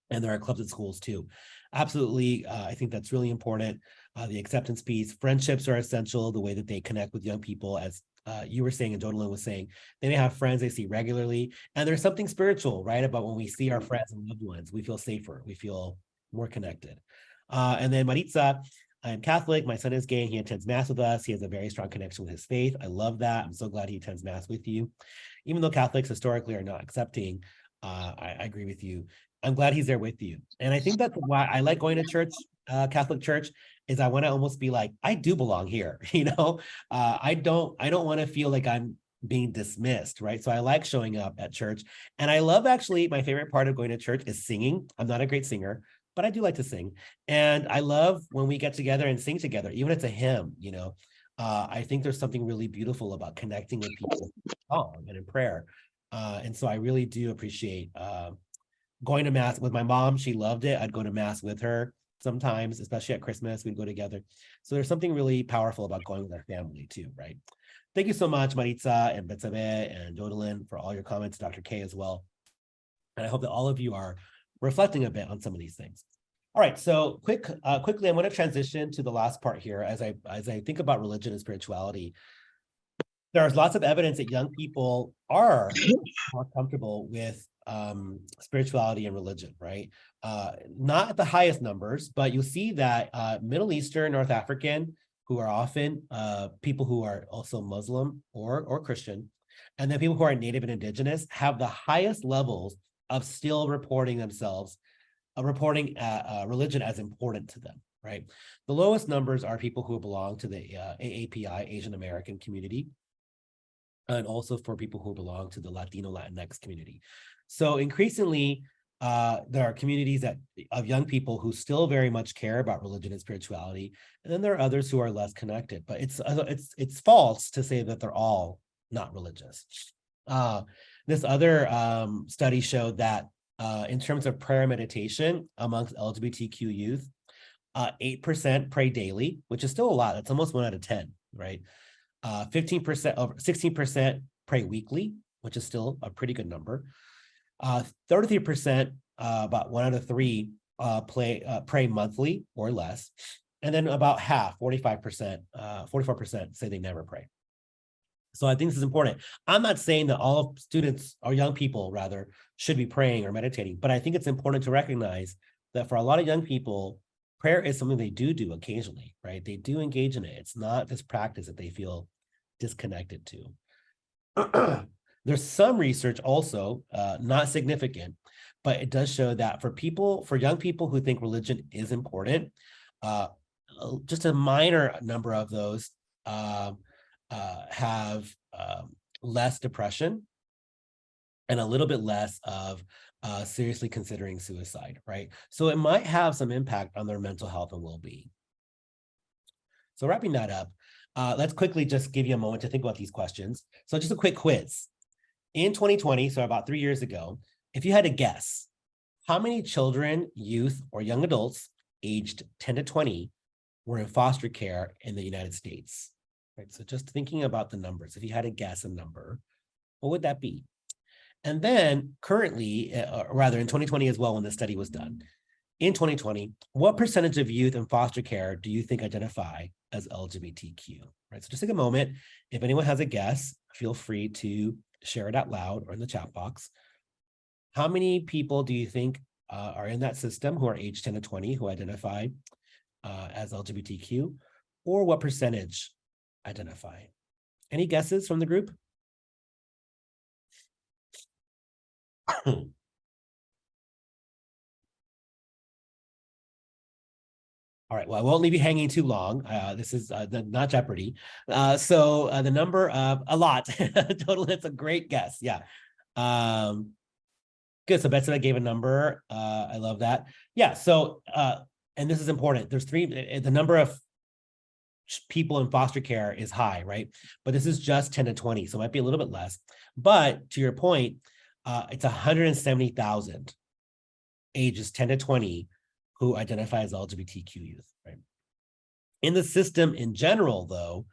And there are clubs at schools too. Absolutely, I think that's really important. The acceptance piece, friendships are essential, the way that they connect with young people, as you were saying and Jodalyn was saying, they may have friends they see regularly. And there's something spiritual, right? About when we see our friends and loved ones, we feel safer, we feel more connected. And then Maritza, I'm Catholic, my son is gay, and he attends Mass with us. He has a very strong connection with his faith. I love that. I'm so glad he attends Mass with you. Even though Catholics historically are not accepting, I agree with you. I'm glad he's there with you. And I think that's why I like going to church, Catholic church, is I want to almost be like, I do belong here, you know? I don't want to feel like I'm being dismissed, right? So I like showing up at church. And I love, actually, my favorite part of going to church is singing. I'm not a great singer, but I do like to sing. And I love when we get together and sing together, even if it's a hymn, you know. I think there's something really beautiful about connecting with people in song and in prayer. And so I really do appreciate going to Mass with my mom. She loved it. I'd go to Mass with her sometimes, especially at Christmas, we'd go together. So there's something really powerful about going with our family too, right? Thank you so much, Maritza and Betsabe and Jodalyn, for all your comments, Dr. K as well. And I hope that all of you are reflecting a bit on some of these things. All right, so quickly, I'm going to transition to the last part here. As I think about religion and spirituality, there's lots of evidence that young people are more comfortable with spirituality and religion, right? Not at the highest numbers, but you'll see that Middle Eastern, North African, who are often people who are also Muslim or Christian, and then people who are Native and Indigenous have the highest levels of still reporting themselves, reporting religion as important to them, right? The lowest numbers are people who belong to the AAPI, Asian American community, and also for people who belong to the Latino, Latinx community. So increasingly, there are communities of young people who still very much care about religion and spirituality, and then there are others who are less connected. But it's false to say that they're all not religious. This other study showed that in terms of prayer meditation amongst LGBTQ youth, 8% pray daily, which is still a lot. That's almost 1 out of 10, right? 15% over 16% pray weekly, which is still a pretty good number. 33%, about 1 out of 3, pray monthly or less. And then about half, 45%, 44% say they never pray. So I think this is important. I'm not saying that all students or young people rather should be praying or meditating, but I think it's important to recognize that for a lot of young people, prayer is something they do occasionally, right? They do engage in it. It's not this practice that they feel disconnected to. There's some research also, not significant, but it does show that for young people who think religion is important, just a minor number of those have less depression and a little bit less of seriously considering suicide, right? So it might have some impact on their mental health and well-being. So wrapping that up, let's quickly just give you a moment to think about these questions. So just a quick quiz. In 2020, so about 3 years ago, if you had to guess, how many children, youth, or young adults aged 10 to 20 were in foster care in the United States? Right, so just thinking about the numbers, if you had to guess a number, what would that be? And then currently, rather in 2020 as well, when the study was done, in 2020, what percentage of youth in foster care do you think identify as LGBTQ? Right, so just take a moment. If anyone has a guess, feel free to share it out loud or in the chat box. How many people do you think are in that system who are age 10 to 20 who identify as LGBTQ? Or what percentage identify? Any guesses from the group? All right, well, I won't leave you hanging too long. This is not Jeopardy. So the number of a lot total, it's a great guess. Yeah. Good, so Betsy gave a number. I love that. Yeah, so, and this is important. There's the number of people in foster care is high, right? But this is just 10 to 20, so it might be a little bit less. But to your point, it's 170,000 ages 10 to 20 who identify as LGBTQ youth, right? In the system in general, though,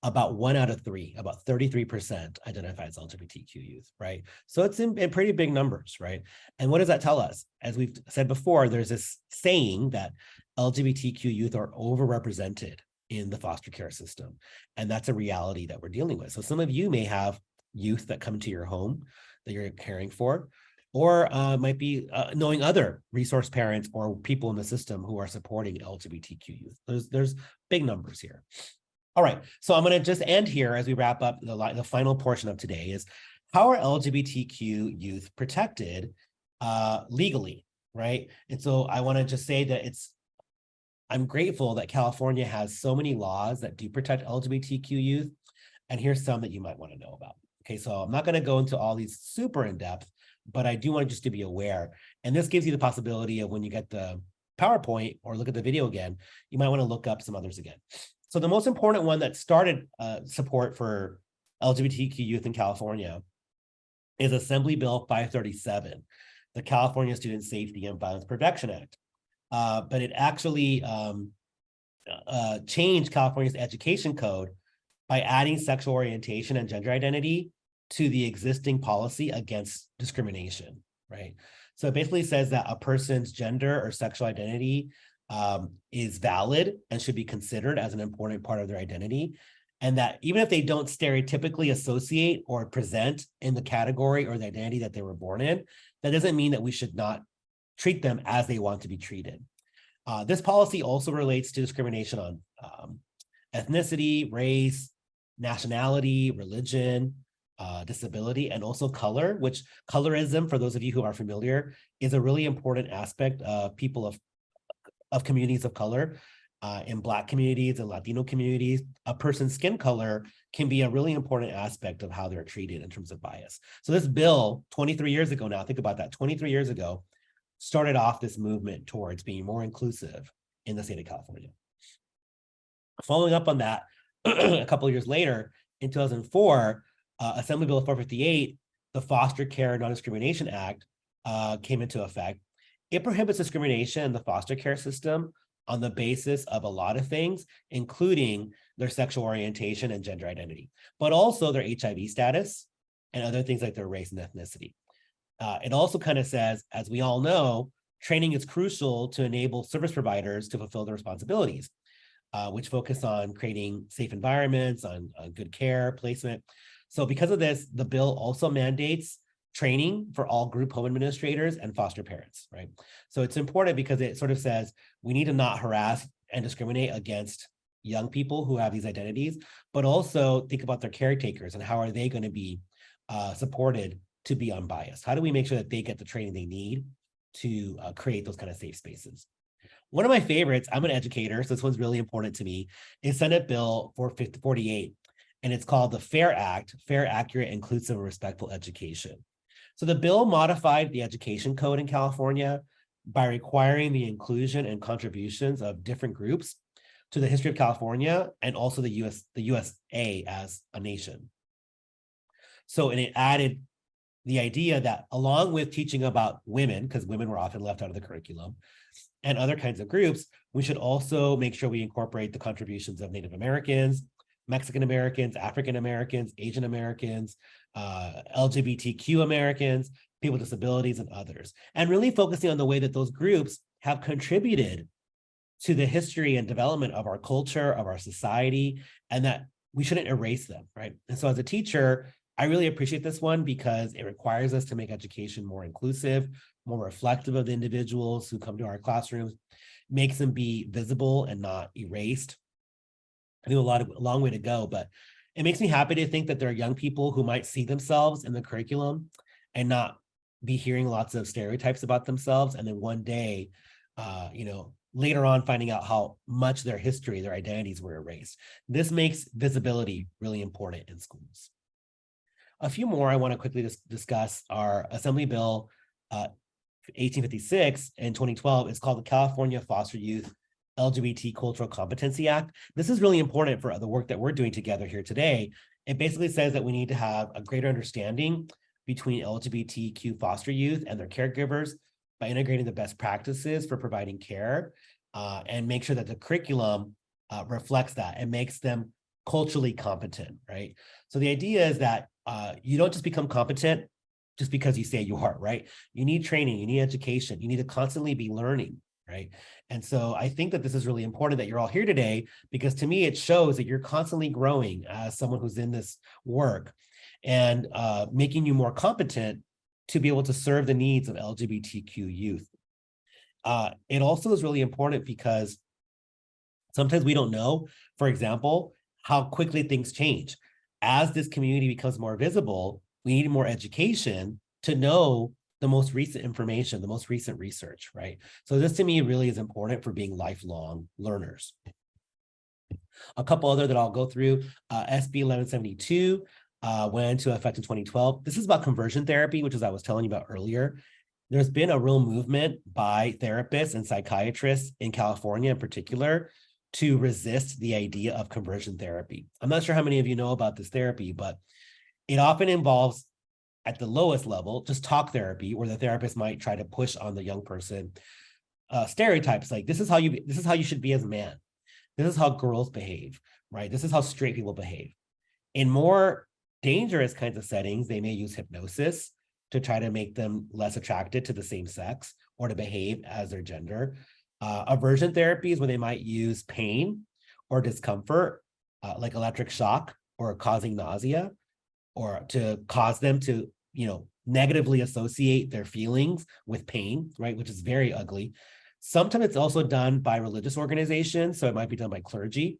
about 1 out of 3, about 33% identify as LGBTQ youth, right? So it's in pretty big numbers, right? And what does that tell us? As we've said before, there's this saying that LGBTQ youth are overrepresented in the foster care system. And that's a reality that we're dealing with. So some of you may have youth that come to your home that you're caring for, or might be knowing other resource parents or people in the system who are supporting LGBTQ youth. There's big numbers here. All right, so I'm going to just end here as we wrap up the final portion of today is how are LGBTQ youth protected legally, right? And so I want to just say that I'm grateful that California has so many laws that do protect LGBTQ youth, and here's some that you might want to know about. Okay, so I'm not going to go into all these super in depth, but I do want just to be aware, and this gives you the possibility of when you get the PowerPoint or look at the video again, you might want to look up some others again. So the most important one that started support for LGBTQ youth in California is Assembly Bill 537, the California Student Safety and Violence Prevention Act. But it actually changed California's education code by adding sexual orientation and gender identity to the existing policy against discrimination, right? So it basically says that a person's gender or sexual identity is valid and should be considered as an important part of their identity. And that even if they don't stereotypically associate or present in the category or the identity that they were born in, that doesn't mean that we should not treat them as they want to be treated. This policy also relates to discrimination on ethnicity, race, nationality, religion, disability, and also color, which colorism, for those of you who are familiar, is a really important aspect of people of communities of color. In Black communities and Latino communities, a person's skin color can be a really important aspect of how they're treated in terms of bias. So this bill, 23 years ago now, think about that, 23 years ago, started off this movement towards being more inclusive in the state of California. Following up on that, a couple of years later, in 2004, Assembly Bill 458, the Foster Care Non-Discrimination Act, came into effect. It prohibits discrimination in the foster care system on the basis of a lot of things, including their sexual orientation and gender identity, but also their HIV status and other things like their race and ethnicity. It also kind of says, as we all know, training is crucial to enable service providers to fulfill their responsibilities, which focus on creating safe environments, on good care, placement. So because of this, the bill also mandates training for all group home administrators and foster parents, right? So it's important because it sort of says we need to not harass and discriminate against young people who have these identities, but also think about their caretakers and how are they going to be supported to be unbiased? How do we make sure that they get the training they need to create those kind of safe spaces? One of my favorites, I'm an educator, so this one's really important to me, is Senate Bill 448, and it's called the FAIR Act, Fair, Accurate, Inclusive, and Respectful Education. So the bill modified the education code in California by requiring the inclusion and contributions of different groups to the history of California and also the USA as a nation. So, and it added the idea that along with teaching about women, because women were often left out of the curriculum, and other kinds of groups, we should also make sure we incorporate the contributions of Native Americans, Mexican Americans, African Americans, Asian Americans, LGBTQ Americans, people with disabilities, and others. And really focusing on the way that those groups have contributed to the history and development of our culture, of our society, and that we shouldn't erase them, right? And so as a teacher, I really appreciate this one because it requires us to make education more inclusive, more reflective of the individuals who come to our classrooms, makes them be visible and not erased. I think a long way to go, but it makes me happy to think that there are young people who might see themselves in the curriculum and not be hearing lots of stereotypes about themselves. And then one day, later on finding out how much their history, their identities were erased. This makes visibility really important in schools. A few more I want to quickly discuss are Assembly Bill 1856 in 2012. It's called the California Foster Youth LGBT Cultural Competency Act. This is really important for the work that we're doing together here today. It basically says that we need to have a greater understanding between LGBTQ foster youth and their caregivers by integrating the best practices for providing care, and make sure that the curriculum reflects that and makes them culturally competent, right? So the idea is that you don't just become competent just because you say you are, right? You need training, you need education, you need to constantly be learning, right? And so I think that this is really important that you're all here today, because to me, it shows that you're constantly growing as someone who's in this work, and making you more competent to be able to serve the needs of LGBTQ youth. It also is really important because sometimes we don't know, for example, how quickly things change. As this community becomes more visible, we need more education to know the most recent information, the most recent research, right? So this to me really is important for being lifelong learners. A couple other that I'll go through, SB 1172 went into effect in 2012. This is about conversion therapy, which is I was telling you about earlier. There's been a real movement by therapists and psychiatrists in California in particular to resist the idea of conversion therapy. I'm not sure how many of you know about this therapy, but it often involves, at the lowest level, just talk therapy, where the therapist might try to push on the young person stereotypes like this is how you should be as a man. This is how girls behave, right? This is how straight people behave. In more dangerous kinds of settings, they may use hypnosis to try to make them less attracted to the same sex or to behave as their gender. Aversion therapy is where they might use pain or discomfort, like electric shock or causing nausea, or to cause them to, negatively associate their feelings with pain, right? Which is very ugly. Sometimes it's also done by religious organizations, so it might be done by clergy.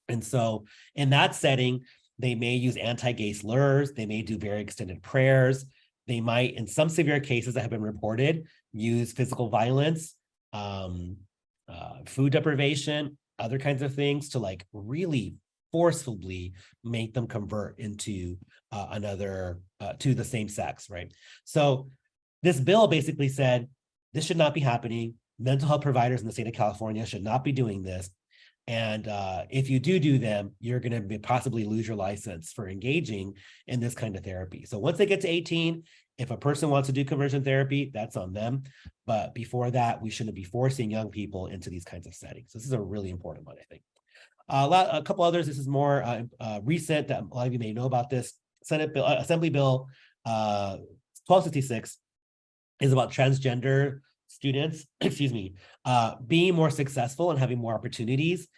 And so in that setting, they may use anti-gay slurs, they may do very extended prayers, they might, in some severe cases that have been reported, use physical violence, food deprivation, other kinds of things to like really forcefully make them convert into to the same sex, right? So this bill basically said, this should not be happening. Mental health providers in the state of California should not be doing this. And if you do them, you're going to possibly lose your license for engaging in this kind of therapy. So once they get to 18, if a person wants to do conversion therapy, that's on them. But before that, we shouldn't be forcing young people into these kinds of settings. This is a really important one, I think. A couple others, this is more recent that a lot of you may know about this. Assembly Bill 1266 is about transgender students, being more successful and having more opportunities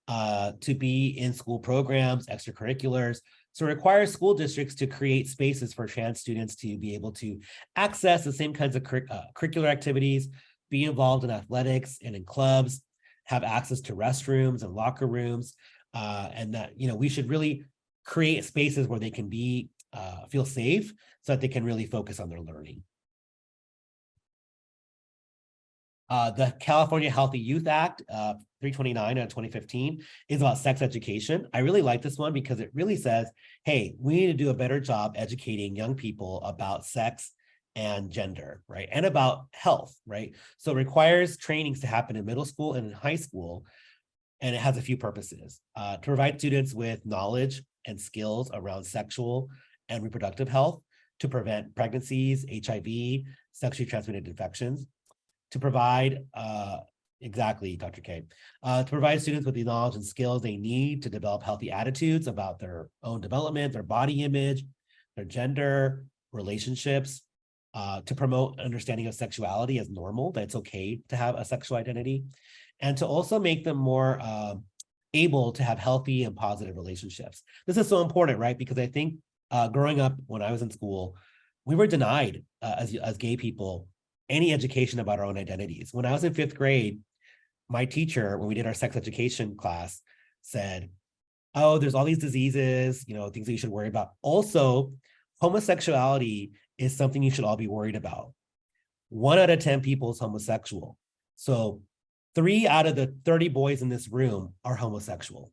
to be in school programs, extracurriculars. So it requires school districts to create spaces for trans students to be able to access the same kinds of curricular activities, be involved in athletics and in clubs, have access to restrooms and locker rooms, and that, we should really create spaces where they can be feel safe so that they can really focus on their learning. The California Healthy Youth Act, 329 of 2015, is about sex education. I really like this one because it really says, hey, we need to do a better job educating young people about sex and gender, right? And about health, right? So it requires trainings to happen in middle school and in high school. And it has a few purposes. To provide students with knowledge and skills around sexual and reproductive health, to prevent pregnancies, HIV, sexually transmitted infections, to provide, exactly, Dr. K, to provide students with the knowledge and skills they need to develop healthy attitudes about their own development, their body image, their gender, relationships, to promote understanding of sexuality as normal, that it's okay to have a sexual identity, and to also make them more able to have healthy and positive relationships. This is so important, right? Because I think growing up when I was in school, we were denied as gay people any education about our own identities. When I was in 5th grade, my teacher, when we did our sex education class, said, oh, there's all these diseases, things that you should worry about. Also, homosexuality is something you should all be worried about. 1 out of 10 people is homosexual. So 3 out of the 30 boys in this room are homosexual.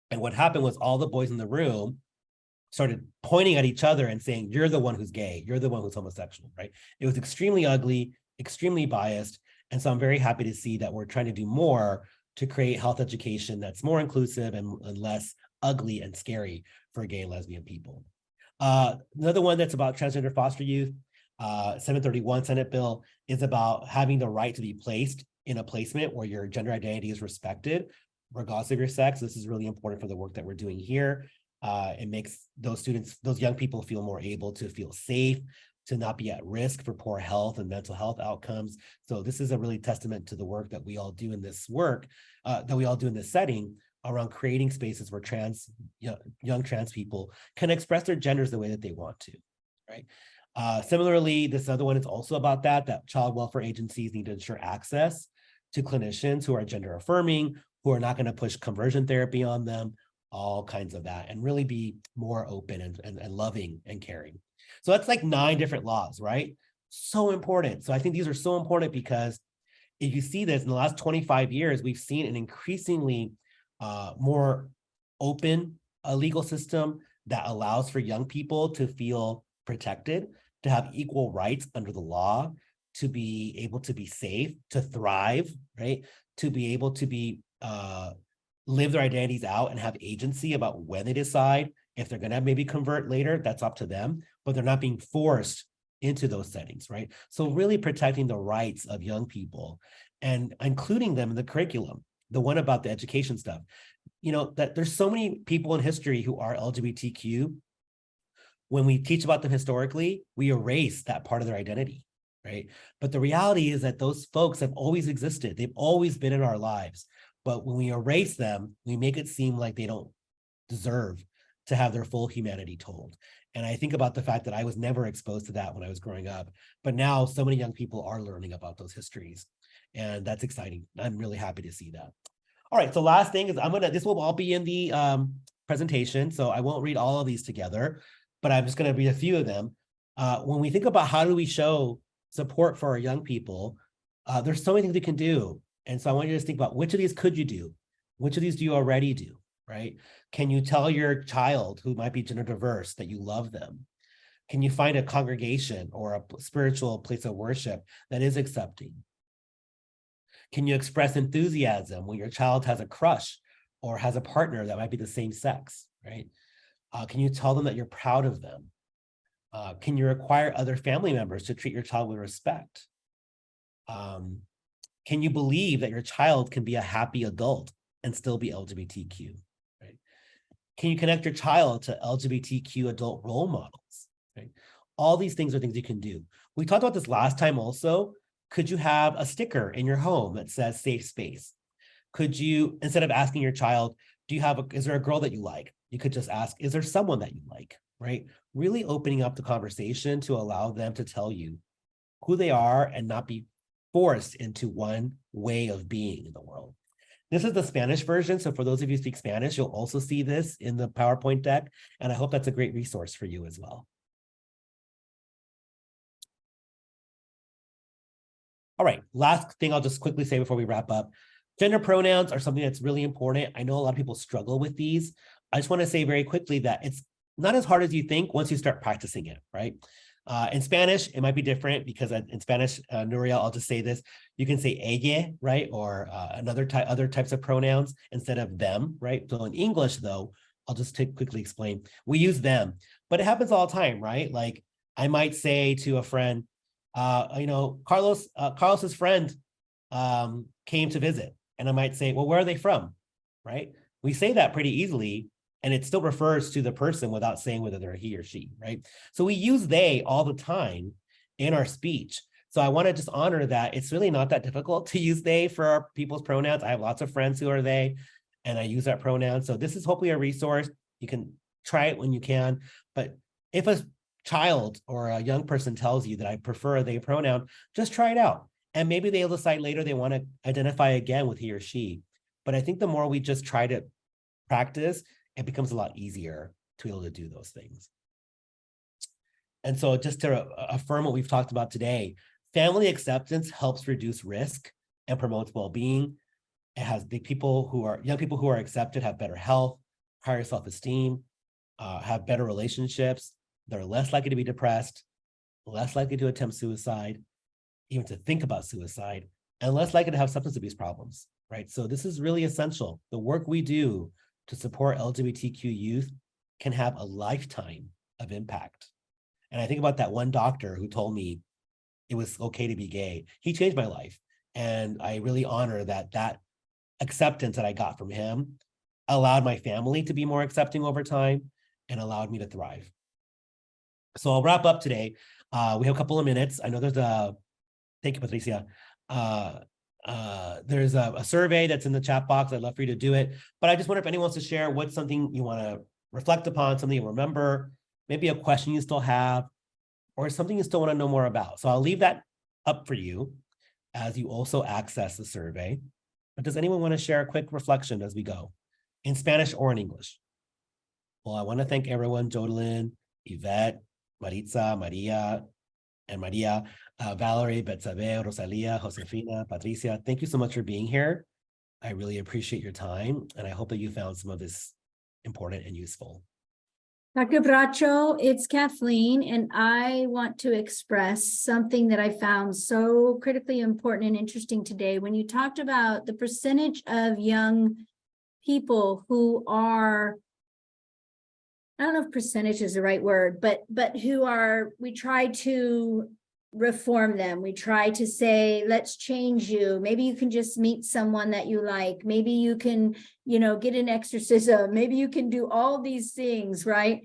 And what happened was all the boys in the room started pointing at each other and saying, you're the one who's gay, you're the one who's homosexual, right? It was extremely ugly, extremely biased. And so I'm very happy to see that we're trying to do more to create health education that's more inclusive and less ugly and scary for gay and lesbian people. Another one that's about transgender foster youth. 731 Senate bill is about having the right to be placed in a placement where your gender identity is respected, regardless of your sex. This is really important for the work that we're doing here. It makes those students, those young people feel more able to feel safe, to not be at risk for poor health and mental health outcomes. So this is a really testament to the work that we all do in this work, that we all do in this setting around creating spaces where young trans people can express their genders the way that they want to, right? Similarly, this other one is also about that child welfare agencies need to ensure access to clinicians who are gender affirming, who are not going to push conversion therapy on them, all kinds of that, and really be more open and loving and caring. So that's like 9 different laws, right? So important. So I think these are so important because if you see this in the last 25 years, we've seen an increasingly more open legal system that allows for young people to feel protected, to have equal rights under the law, to be able to be safe, to thrive, right? To be able to be live their identities out and have agency about when they decide if they're going to maybe convert later. That's up to them, but they're not being forced into those settings, right? So really protecting the rights of young people and including them in the curriculum. The one about the education stuff, that there's so many people in history who are LGBTQ. When we teach about them historically, we erase that part of their identity, right? But the reality is that those folks have always existed. They've always been in our lives. But when we erase them, we make it seem like they don't deserve to have their full humanity told. And I think about the fact that I was never exposed to that when I was growing up, but now so many young people are learning about those histories. And that's exciting. I'm really happy to see that. All right, so last thing is this will all be in the presentation, so I won't read all of these together, but I'm just gonna read a few of them. When we think about how do we show support for our young people, there's so many things we can do. And so I want you to think about which of these could you do? Which of these do you already do, right? Can you tell your child who might be gender diverse that you love them? Can you find a congregation or a spiritual place of worship that is accepting? Can you express enthusiasm when your child has a crush or has a partner that might be the same sex, right? Can you tell them that you're proud of them? Can you require other family members to treat your child with respect? Can you believe that your child can be a happy adult and still be LGBTQ, right? Can you connect your child to LGBTQ adult role models, right? All these things are things you can do. We talked about this last time also. Could you have a sticker in your home that says safe space? Could you, instead of asking your child, is there a girl that you like? You could just ask, is there someone that you like, right? Really opening up the conversation to allow them to tell you who they are and not be forced into one way of being in the world. This is the Spanish version. So for those of you who speak Spanish, you'll also see this in the PowerPoint deck. And I hope that's a great resource for you as well. All right, last thing I'll just quickly say before we wrap up. Gender pronouns are something that's really important. I know a lot of people struggle with these. I just want to say very quickly that it's not as hard as you think once you start practicing it, right? In Spanish, it might be different because in Spanish, Nuria, I'll just say this, you can say ella, right? Or other types of pronouns instead of them, right? So in English though, I'll just quickly explain, we use them, but it happens all the time, right? Like I might say to a friend, Carlos's friend came to visit, and I might say, well, where are they from, right? We say that pretty easily, and it still refers to the person without saying whether they're he or she, right? So we use they all the time in our speech. So I want to just honor that it's really not that difficult to use they for our people's pronouns. I have lots of friends who are they, and I use that pronoun. So this is hopefully a resource. You can try it when you can, but if a child or a young person tells you that I prefer a they pronoun, just try it out. And maybe they'll decide later they want to identify again with he or she. But I think the more we just try to practice, it becomes a lot easier to be able to do those things. And so just to affirm what we've talked about today, family acceptance helps reduce risk and promotes well-being. It has young people who are accepted have better health, higher self-esteem, have better relationships. They're less likely to be depressed, less likely to attempt suicide, even to think about suicide, and less likely to have substance abuse problems, right? So this is really essential. The work we do to support LGBTQ youth can have a lifetime of impact. And I think about that one doctor who told me it was okay to be gay. He changed my life. And I really honor that acceptance that I got from him allowed my family to be more accepting over time and allowed me to thrive. So I'll wrap up today. We have a couple of minutes. I know thank you, Patricia. There's a survey that's in the chat box. I'd love for you to do it. But I just wonder if anyone wants to share what's something you want to reflect upon, something you remember, maybe a question you still have, or something you still want to know more about. So I'll leave that up for you as you also access the survey. But does anyone want to share a quick reflection as we go, in Spanish or in English? Well, I want to thank everyone, Jodlyn, Yvette, Maritza, Maria, and Maria, Valerie, Betsabe, Rosalia, Josefina, Patricia. Thank you so much for being here. I really appreciate your time, and I hope that you found some of this important and useful. Dr. Bracho, it's Kathleen, and I want to express something that I found so critically important and interesting today. When you talked about the percentage of young people who are, I don't know if percentage is the right word, but who are, we try to reform them. We try to say, let's change you. Maybe you can just meet someone that you like. Maybe you can, get an exorcism. Maybe you can do all these things, right?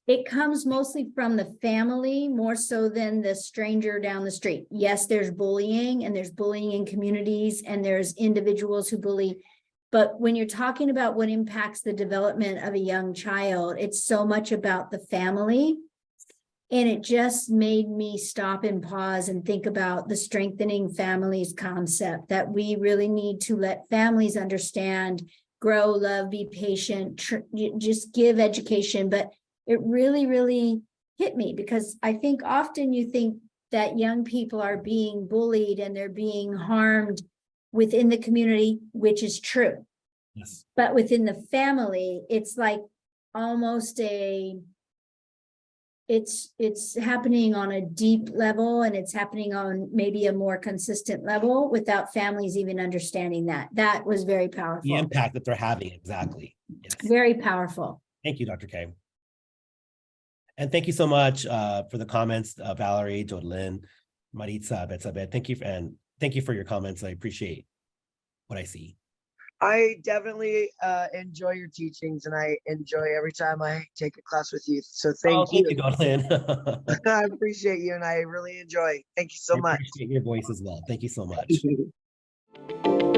It comes mostly from the family more so than the stranger down the street. Yes, there's bullying, and there's bullying in communities, and there's individuals who bully. But when you're talking about what impacts the development of a young child, it's so much about the family. And it just made me stop and pause and think about the strengthening families concept, that we really need to let families understand, grow, love, be patient, just give education. But it really, really hit me, because I think often you think that young people are being bullied and they're being harmed within the community, which is true. Yes. But within the family, it's like almost it's happening on a deep level, and it's happening on maybe a more consistent level without families even understanding that. That was very powerful. The impact that they're having, exactly. Yes. Very powerful. Thank you, Dr. K. And thank you so much for the comments, Valerie, Jodlyn, Maritza, Betsabe. Thank you for your comments. I appreciate what I see. I definitely enjoy your teachings, and I enjoy every time I take a class with you. So thank you. Thank you, Jodlyn. I appreciate you, and I really enjoy. Thank you so much. I appreciate your voice as well. Thank you so much.